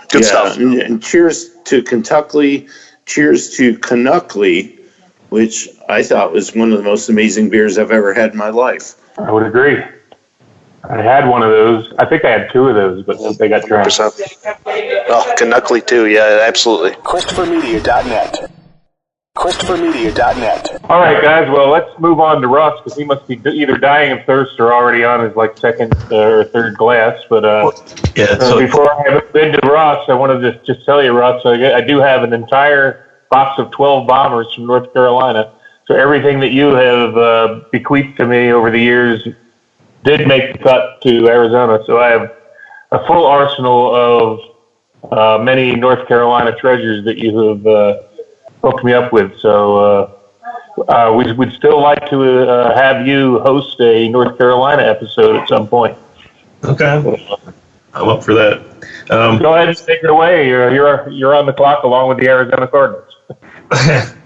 good stuff. And cheers to Kentucky. Cheers to Canuckly, which I thought was one of the most amazing beers I've ever had in my life. I would agree. I had one of those. I think I had 2 of those, but they got drowned. Oh, Canuckly too. Yeah, absolutely. ChristopherMedia.net. ChristopherMedia.net. All right, guys. Well, let's move on to Ross because he must be either dying of thirst or already on his second or third glass. But before I move into Ross, I wanted to just tell you, Ross, I do have an entire box of 12 bombers from North Carolina. So everything that you have bequeathed to me over the years did make the cut to Arizona. So I have a full arsenal of many North Carolina treasures that you have hooked me up with. So we would still like to have you host a North Carolina episode at some point. Okay, I'm up for that. Go ahead and take it away. You're on the clock along with the Arizona Cardinals.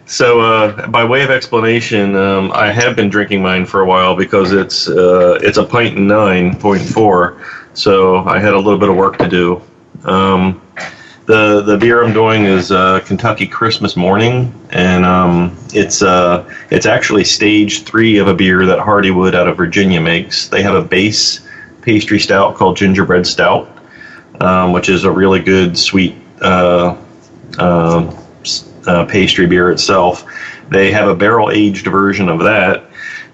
So, by way of explanation, I have been drinking mine for a while because it's a pint and 9.4. So I had a little bit of work to do. The beer I'm doing is Kentucky Christmas Morning, and it's actually stage 3 of a beer that Hardywood out of Virginia makes. They have a base pastry stout called Gingerbread Stout, which is a really good sweet pastry beer itself. They have a barrel-aged version of that,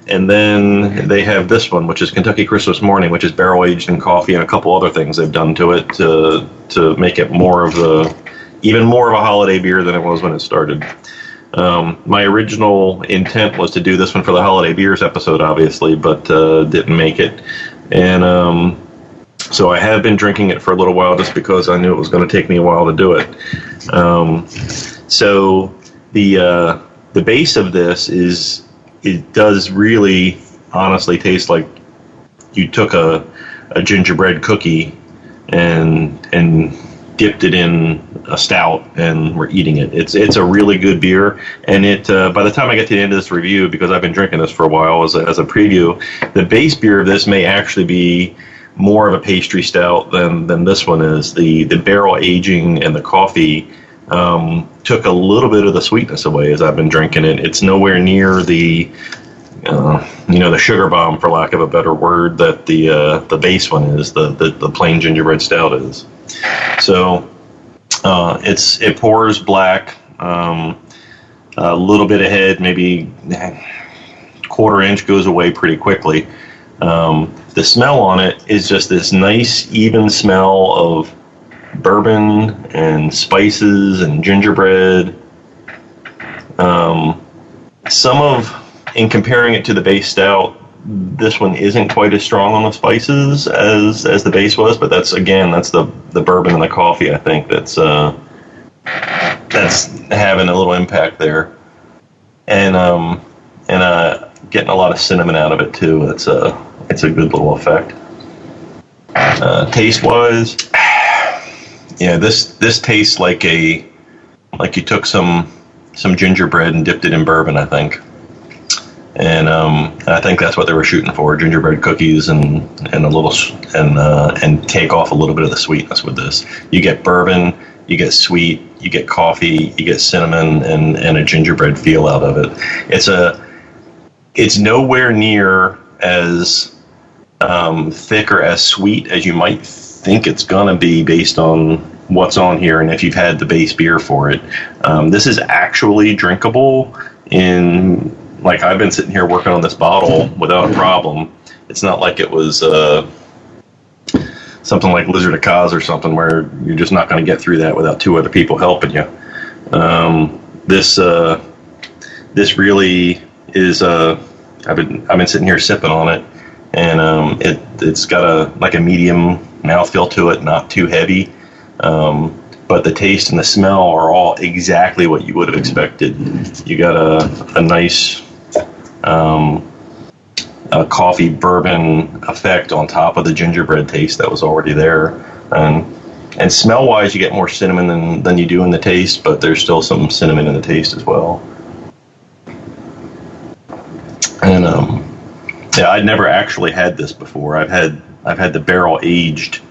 and then they have this one, which is Kentucky Christmas Morning, which is barrel-aged in coffee and a couple other things they've done to it to make it even more of a holiday beer than it was when it started. My original intent was to do this one for the Holiday Beers episode, obviously, but didn't make it. And so I have been drinking it for a little while just because I knew it was going to take me a while to do it. So the base of this it does really honestly taste like you took a gingerbread cookie and dipped it in a stout and we're eating it. It's a really good beer, and by the time I get to the end of this review, because I've been drinking this for a while as a preview, the base beer of this may actually be more of a pastry stout than this one is. The barrel aging and the coffee took a little bit of the sweetness away as I've been drinking it. It's nowhere near the sugar bomb, for lack of a better word, that the base one is, the plain gingerbread stout is. So it pours black, a little bit ahead, maybe quarter inch, goes away pretty quickly. The smell on it is just this nice, even smell of bourbon and spices and gingerbread. In comparing it to the base stout, this one isn't quite as strong on the spices as the base was, but that's the bourbon and the coffee, I think, that's having a little impact there, and getting a lot of cinnamon out of it too. It's a good little effect. Taste wise, yeah, this tastes like you took some gingerbread and dipped it in bourbon, I think. And I think that's what they were shooting for: gingerbread cookies and take off a little bit of the sweetness with this. You get bourbon, you get sweet, you get coffee, you get cinnamon, and a gingerbread feel out of it. It's nowhere near as thick or as sweet as you might think it's gonna be based on what's on here, and if you've had the base beer for it. This is actually drinkable in. Like, I've been sitting here working on this bottle without a problem. It's not like it was something like Lizard of Kaz or something where you're just not going to get through that without 2 other people helping you. This really is. I've been sitting here sipping on it, and it's got a medium mouthfeel to it, not too heavy. But the taste and the smell are all exactly what you would have expected. You got a nice a coffee bourbon effect on top of the gingerbread taste that was already there, and smell wise you get more cinnamon than you do in the taste, but there's still some cinnamon in the taste as well. And yeah, I'd never actually had this before. I've had the barrel aged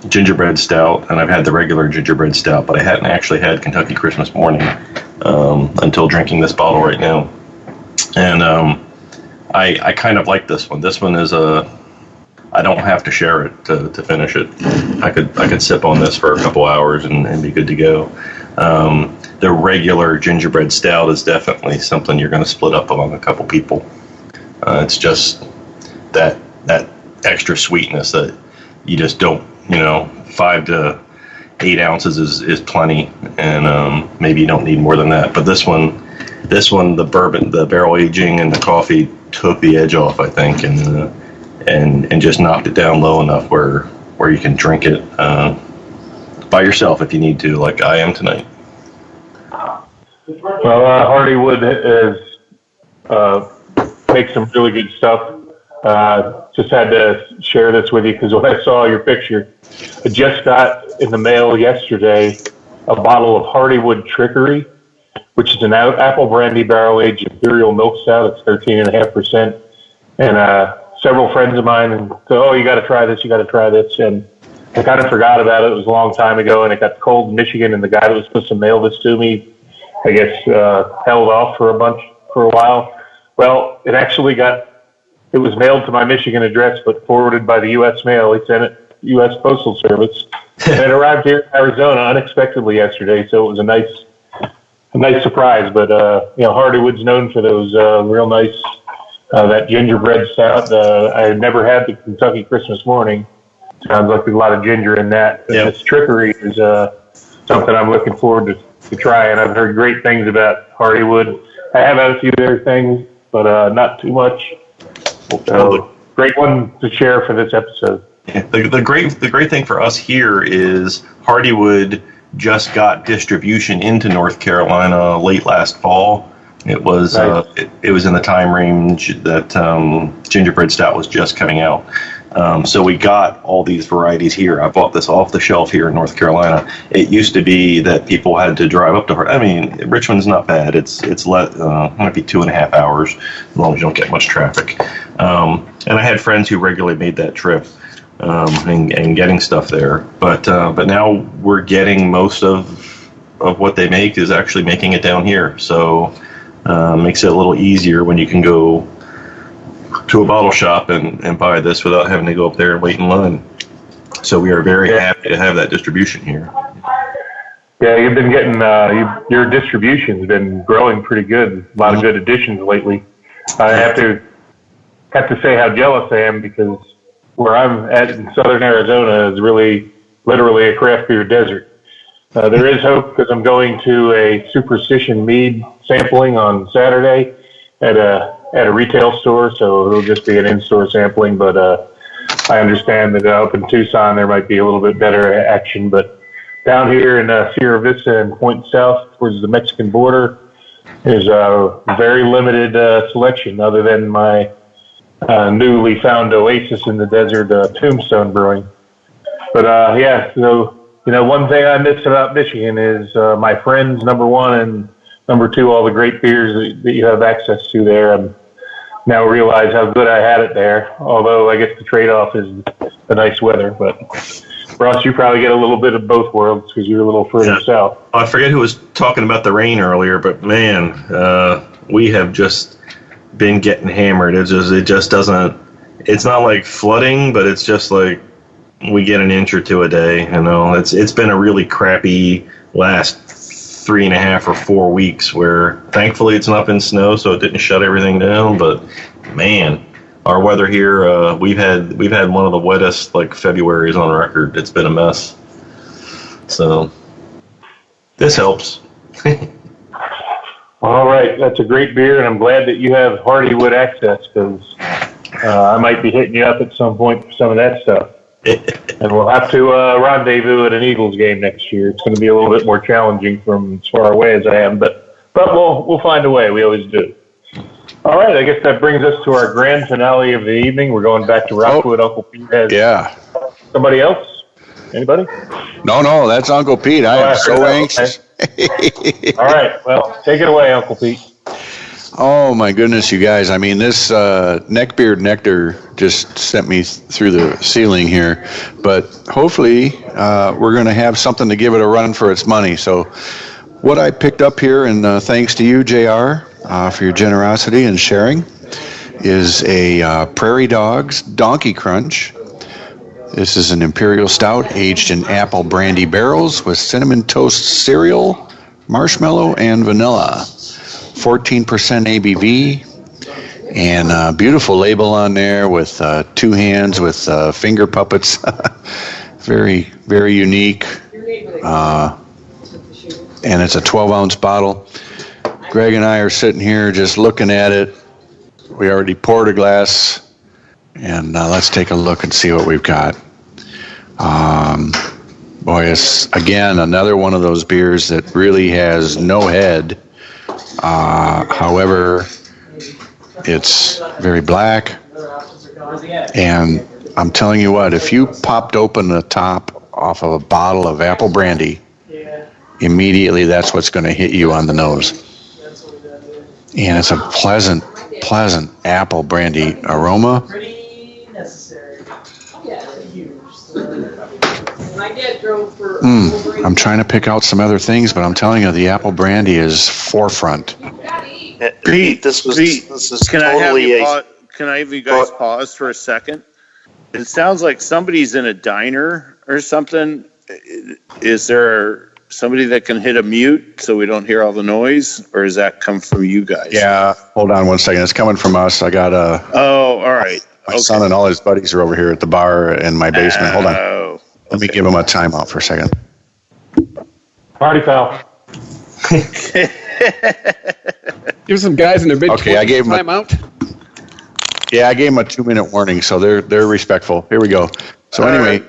gingerbread stout, and I've had the regular gingerbread stout, but I hadn't actually had Kentucky Christmas Morning until drinking this bottle right now. And I kind of like this one. This one is I don't have to share it to finish it. I could sip on this for a couple hours and be good to go. The regular gingerbread stout is definitely something you're going to split up among a couple people. It's just that extra sweetness that you just don't, 5 to 8 ounces is plenty, and maybe you don't need more than that. But this one, the bourbon, the barrel aging, and the coffee took the edge off, I think, and just knocked it down low enough where you can drink it by yourself if you need to, like I am tonight. Well, Hardywood makes some really good stuff. Just had to share this with you because when I saw your picture, I just got in the mail yesterday a bottle of Hardywood Trickery, which is an apple brandy barrel-aged imperial milk stout. It's 13.5%. And several friends of mine said, "Oh, you got to try this. You got to try this." And I kind of forgot about it. It was a long time ago, and it got cold in Michigan. And the guy that was supposed to mail this to me, I guess, held off for a while. Well, it actually it was mailed to my Michigan address, but forwarded by the U.S. mail. He sent it U.S. Postal Service. And it arrived here in Arizona unexpectedly yesterday, so it was a nice surprise. But, Hardywood's known for those real nice, that gingerbread stout. I had never had the Kentucky Christmas Morning. Sounds like there's a lot of ginger in that. But This Trickery is something I'm looking forward to trying. I've heard great things about Hardywood. I have had a few of their things, but not too much. Great one to share for this episode. Yeah, the great thing for us here is Hardywood just got distribution into North Carolina late last fall. It was nice. It was in the time range that gingerbread stout was just coming out. So we got all these varieties here. I bought this off the shelf here in North Carolina. It used to be that people had to drive up to her. I mean, Richmond's not bad. It's might be 2.5 hours as long as you don't get much traffic. And I had friends who regularly made that trip and getting stuff there. But now we're getting most of what they make is actually making it down here. So makes it a little easier when you can go to a bottle shop and buy this without having to go up there and wait in line. So we are very happy to have that distribution here. Yeah, you've been getting your distribution's been growing pretty good. A lot of good additions lately. I have to say how jealous I am because where I'm at in southern Arizona is really literally a craft beer desert. There is hope because I'm going to a Superstition mead sampling on Saturday at a retail store, so it'll just be an in-store sampling. But I understand that up in Tucson there might be a little bit better action. But down here in Sierra Vista and Point South towards the Mexican border, there's a very limited selection other than my newly found oasis in the desert, Tombstone Brewing. But so one thing I miss about Michigan is my friends, number one, and number two, all the great beers that you have access to there. And now realize how good I had it there. Although I guess the trade-off is the nice weather. But Ross, you probably get a little bit of both worlds because you're a little further south. I forget who was talking about the rain earlier, but man, we have just been getting hammered. It just doesn't. It's not like flooding, but it's just like we get an inch or two a day. It's been a really crappy last 3.5 or 4 weeks where thankfully it's not been snow, so it didn't shut everything down. But man, our weather here, we've had one of the wettest Februarys on record. It's been a mess. So this helps. All right, that's a great beer, and I'm glad that you have Hardywood access because I might be hitting you up at some point for some of that stuff. And we'll have to rendezvous at an Eagles game next year. It's going to be a little bit more challenging from as far away as I am, but we'll find a way. We always do. All right, I guess that brings us to our grand finale of the evening. We're going back to Rockwood. Uncle Pete has somebody else? Anybody? No, that's Uncle Pete. I am so anxious. Okay. All right, well, take it away, Uncle Pete. Oh, my goodness, you guys. I mean, this neckbeard nectar just sent me through the ceiling here. But hopefully we're going to have something to give it a run for its money. So what I picked up here, and thanks to you, JR, for your generosity and sharing, is a Prairie Dogs Donkey Crunch. This is an imperial stout aged in apple brandy barrels with cinnamon toast cereal, marshmallow, and vanilla. 14% ABV, and a beautiful label on there with two hands with finger puppets. Very, very unique. And it's a 12-ounce bottle. Greg and I are sitting here just looking at it. We already poured a glass, and let's take a look and see what we've got. Boy, it's, again, another one of those beers that really has no head. However, it's very black. And I'm telling you what, if you popped open the top off of a bottle of apple brandy, immediately that's what's going to hit you on the nose. And it's a pleasant apple brandy aroma. I'm trying to pick out some other things, but I'm telling you, the apple brandy is forefront. Pete, this is can totally can I have you guys pause for a second? It sounds like somebody's in a diner or something. Is there somebody that can hit a mute so we don't hear all the noise, or does that come from you guys? Yeah, hold on one second. It's coming from us. I got a... Oh, all right. My son and all his buddies are over here at the bar in my basement. Hold on. Let me give him a timeout for a second. Party foul. Give some guys in their mid Okay, I gave him timeout. I gave him a 2-minute warning, so they're respectful. Here we go. So anyway,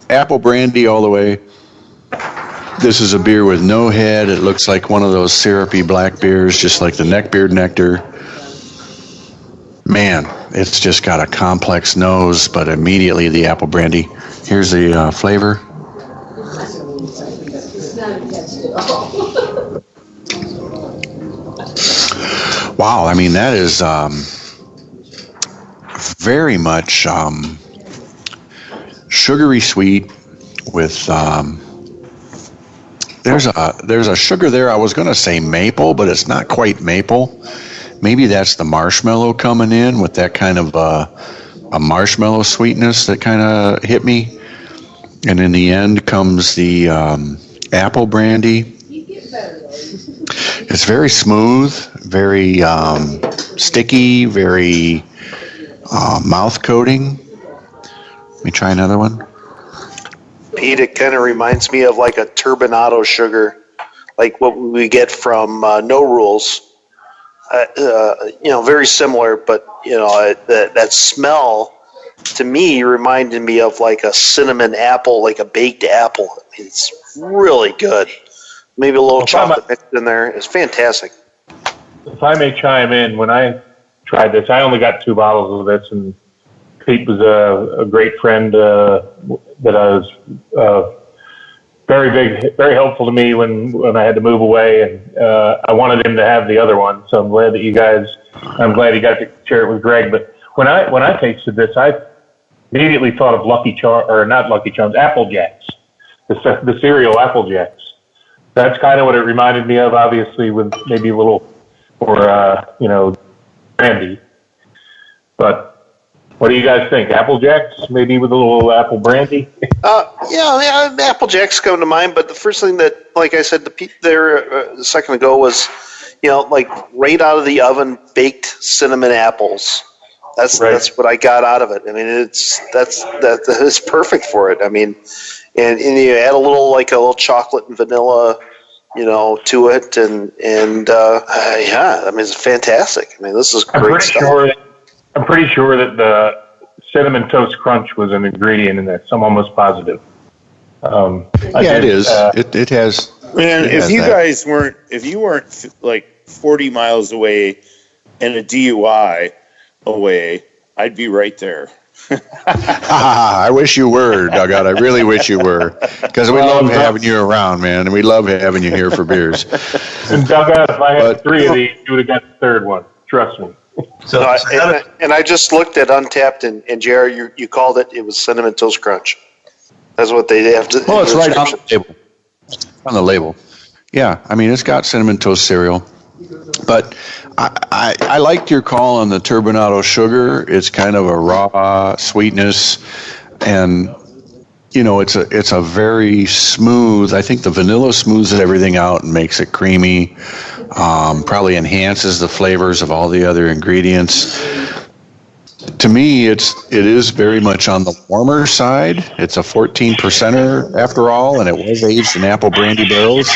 apple brandy all the way. This is a beer with no head. It looks like one of those syrupy black beers, just like the Neckbeard Nectar. Man, it's just got a complex nose, but immediately the apple brandy. Here's the flavor. Wow, I mean, that is very much sugary sweet with... There's a sugar there. I was going to say maple, but it's not quite maple. Maybe that's the marshmallow coming in with that kind of a marshmallow sweetness that kind of hit me. And in the end comes the apple brandy. It's very smooth, very sticky, very mouth coating. Let me try another one. Pete, it kind of reminds me of like a turbinado sugar, like what we get from No Rules. Very similar, but that smell to me reminded me of like a cinnamon apple, like a baked apple. I mean, it's really good. Maybe a little chocolate mixed in there. It's fantastic. If I may chime in, when I tried this, I only got 2 bottles of this, and Pete was a great friend that I was very helpful to me when I had to move away, and I wanted him to have the other one. So I'm glad he got to share it with Greg. But when I tasted this, I immediately thought of not Lucky Charms, Apple Jacks, the cereal Apple Jacks. That's kind of what it reminded me of, obviously, with maybe a little more brandy. But what do you guys think? Apple Jacks, maybe with a little apple brandy? Apple Jacks come to mind. But the first thing that, like I said, a second ago was, like right out of the oven, baked cinnamon apples. That's what I got out of it. I mean, that is perfect for it. I mean, and you add a little chocolate and vanilla, to it, and I mean, it's fantastic. I mean, this is great stuff. I'm pretty sure that the Cinnamon Toast Crunch was an ingredient in this. I'm almost positive. It is. It has. Man, if you weren't like 40 miles away and a DUI away, I'd be right there. I wish you were, Dugout. I really wish you were, because we love having you around, man, and we love having you here for beers. And Dugout, if I had 3 of these, you would have got the 3rd one. Trust me. And I just looked at Untapped, and JR, you called it. It was Cinnamon Toast Crunch. That's what they have to. Well, it's right on the label. On the label. Yeah, I mean, it's got cinnamon toast cereal. But I liked your call on the turbinado sugar. It's kind of a raw sweetness, and it's a very smooth. I think the vanilla smooths everything out and makes it creamy. Probably enhances the flavors of all the other ingredients. To me, it is very much on the warmer side. It's a 14%er after all, and it was aged in apple brandy barrels.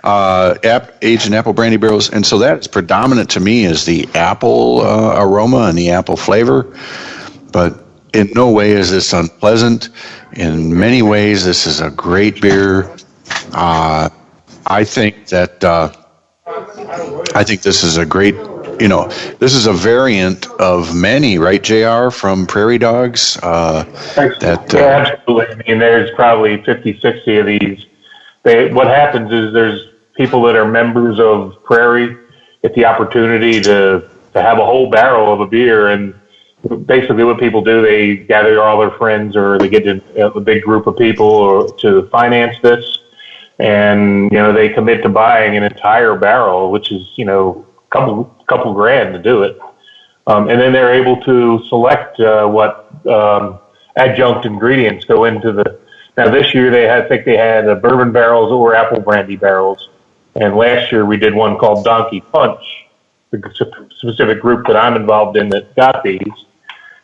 aged in apple brandy barrels, and so that's predominant to me is the apple aroma and the apple flavor. But in no way is this unpleasant. In many ways, this is a great beer. I think this is a great. This is a variant of many, right, JR, from Prairie Dogs? Yeah, absolutely. I mean, there's probably 50, 60 of these. What happens is there's people that are members of Prairie get the opportunity to have a whole barrel of a beer, and basically what people do, they gather all their friends or they get a big group of people to finance this, and, they commit to buying an entire barrel, which is, couple grand to do it. And then they're able to select what adjunct ingredients go into now this year I think they had bourbon barrels or apple brandy barrels. And last year we did one called Donkey Punch, the specific group that I'm involved in that got these.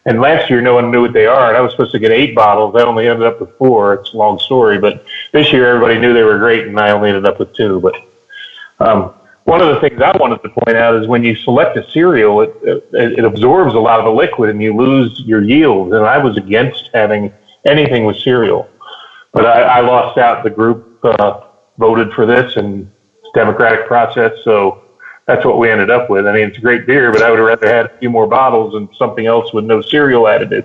And last year no one knew what they are, and I was supposed to get 8 bottles. I only ended up with 4. It's a long story, but this year everybody knew they were great, and I only ended up with 2. But one of the things I wanted to point out is when you select a cereal, it absorbs a lot of the liquid and you lose your yield. And I was against having anything with cereal. But I lost out. The group voted for this, and it's a democratic process, so that's what we ended up with. I mean, it's a great beer, but I would have rather had a few more bottles and something else with no cereal additive.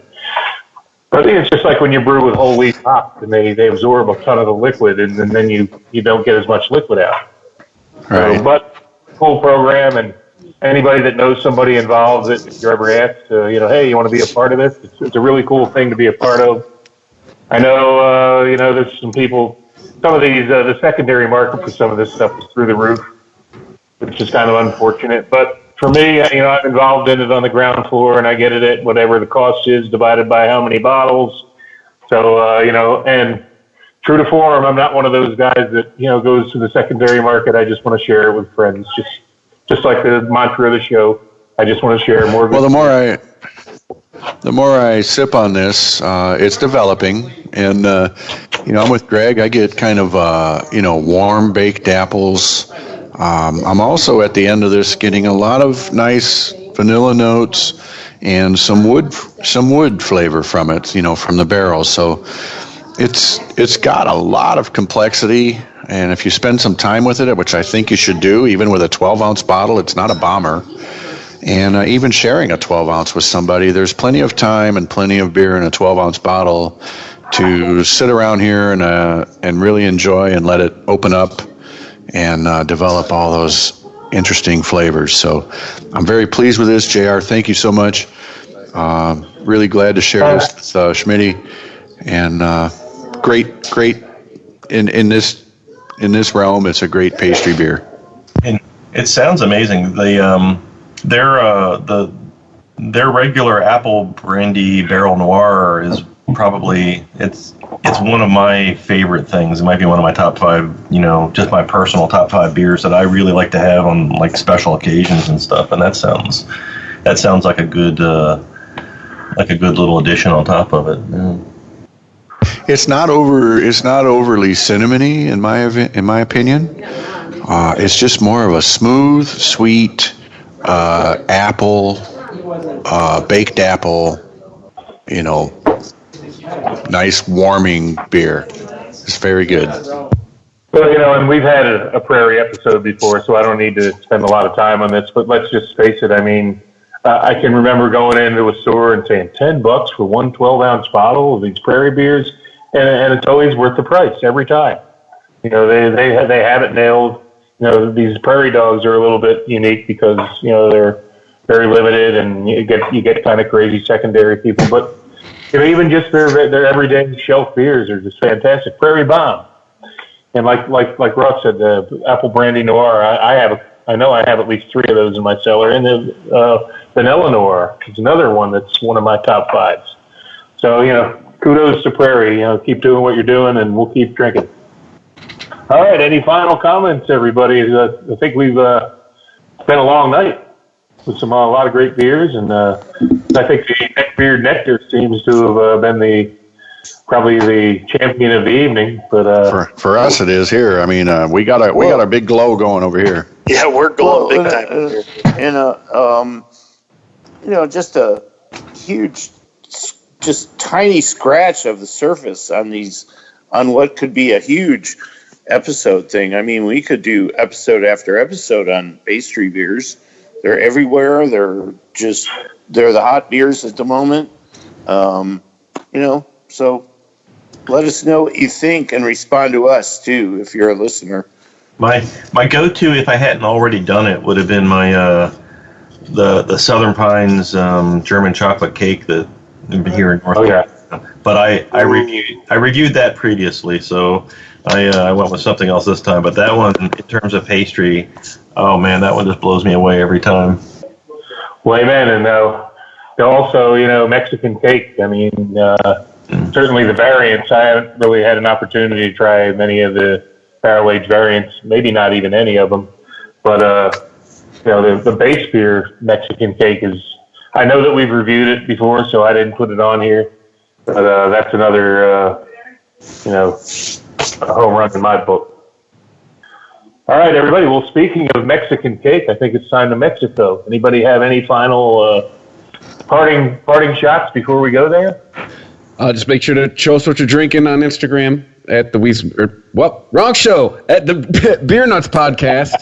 But I think it's just like when you brew with whole wheat hops, and they absorb a ton of the liquid, and then you don't get as much liquid out. Right. So, but cool program, and anybody that knows somebody involved that if you're ever asked, hey, you want to be a part of this? It's a really cool thing to be a part of. I know, there's some people, some of these, the secondary market for some of this stuff is through the roof, which is kind of unfortunate. But for me, I'm involved in it on the ground floor, and I get it at whatever the cost is divided by how many bottles. So, and true to form, I'm not one of those guys that, goes to the secondary market. I just want to share it with friends. Just like the mantra of the show. I just want to share more. Well, the more I sip on this, it's developing. And, I'm with Greg. I get kind of, warm baked apples. I'm also at the end of this getting a lot of nice vanilla notes and some wood flavor from it, from the barrel. So it's got a lot of complexity, and if you spend some time with it, which I think you should do, even with a 12-ounce bottle, it's not a bomber. And even sharing a 12-ounce with somebody, there's plenty of time and plenty of beer in a 12-ounce bottle to sit around here and really enjoy and let it open up and develop all those interesting flavors. So I'm very pleased with this. JR, thank you so much. Really glad to share this with Schmitty. And great in this realm, it's a great pastry beer. And it sounds amazing. Their regular apple brandy barrel noir is probably it's one of my favorite things. It might be one of my top 5, just my personal top 5 beers that I really like to have on like special occasions and stuff. And that sounds like a good little addition on top of it. Yeah. It's not overly cinnamony in my opinion. It's just more of a smooth, sweet apple, baked apple, nice warming beer. It's very good. Well, and we've had a Prairie episode before, so I don't need to spend a lot of time on this, but let's just face it. I mean, I can remember going into a store and saying $10 for one 12-ounce bottle of these Prairie beers, and it's always worth the price every time. They have it nailed. These Prairie Dogs are a little bit unique because they're very limited, and you get kind of crazy secondary people. But even just their everyday shelf beers are just fantastic. Prairie Bomb, and like Ross said, the apple brandy noir. I know I have at least 3 of those in my cellar, and the vanilla noir is another one that's one of my top 5s. So kudos to Prairie. Keep doing what you're doing, and we'll keep drinking. All right. Any final comments, everybody? I think we've been a long night with a lot of great beers, and I think the Neckbeard Nectar seems to have been probably the champion of the evening. But for us, it is here. I mean, we got a big glow going over here. Yeah, we're glowing big time. And just a huge, just tiny scratch of the surface on what could be a huge episode thing. I mean, we could do episode after episode on Pastry Beers. They're everywhere. They're the hot beers at the moment. So let us know what you think and respond to us too if you're a listener. My go-to, if I hadn't already done it, would have been my the Southern Pines German chocolate cake that here in North Carolina. But I reviewed that previously, so I went with something else this time. But that one, in terms of pastry, oh man, that one just blows me away every time. Well, amen. And also, Mexican cake. I mean, certainly the variants. I haven't really had an opportunity to try many of the barrel-aged variants. Maybe not even any of them. But the base beer Mexican cake is. I know that we've reviewed it before, so I didn't put it on here. But that's another, a home run in my book. All right, everybody. Well, speaking of Mexican cake, I think it's time to Mexico. Anybody have any final parting shots before we go there? Just make sure to show us what you're drinking on Instagram at the wrong show, at the Beer Nuts Podcast.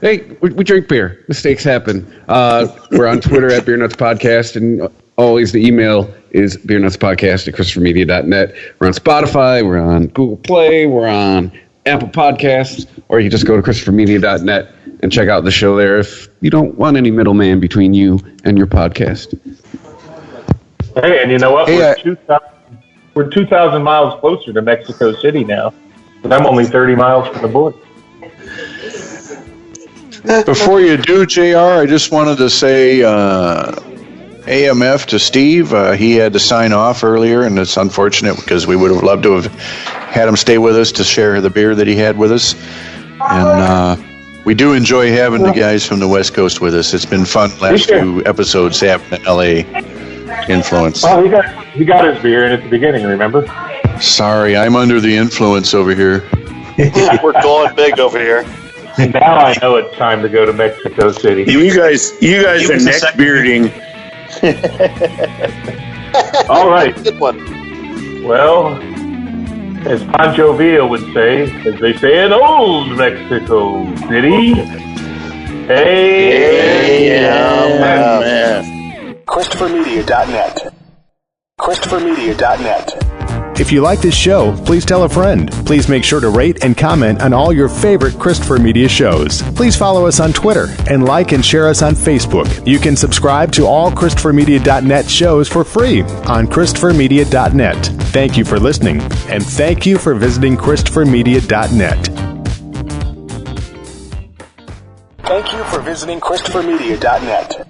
Hey, we drink beer. Mistakes happen. We're on Twitter at Beer Nuts Podcast, and always the email is beernutspodcast@christophermedia.net. We're on Spotify. We're on Google Play. We're on Apple Podcasts, or you can just go to christophermedia.net and check out the show there if you don't want any middleman between you and your podcast. Hey, and you know what? We're 2,000 miles closer to Mexico City now, but I'm only 30 miles from the border. Before you do, JR, I just wanted to say AMF to Steve. He had to sign off earlier, and it's unfortunate because we would have loved to have had him stay with us to share the beer that he had with us. And we do enjoy having the guys from the West Coast with us. It's been fun last few episodes having an LA influence. Oh, he got his beer in at the beginning, remember? Sorry, I'm under the influence over here. We're going big over here. Now I know it's time to go to Mexico City. You guys are neck bearding. All right. Good one. Well, as Pancho Villa would say, as they say in old Mexico City, hey, man. ChristopherMedia.net. ChristopherMedia.net. If you like this show, please tell a friend. Please make sure to rate and comment on all your favorite Christopher Media shows. Please follow us on Twitter and like and share us on Facebook. You can subscribe to all ChristopherMedia.net shows for free on ChristopherMedia.net. Thank you for listening, and thank you for visiting ChristopherMedia.net. Thank you for visiting ChristopherMedia.net.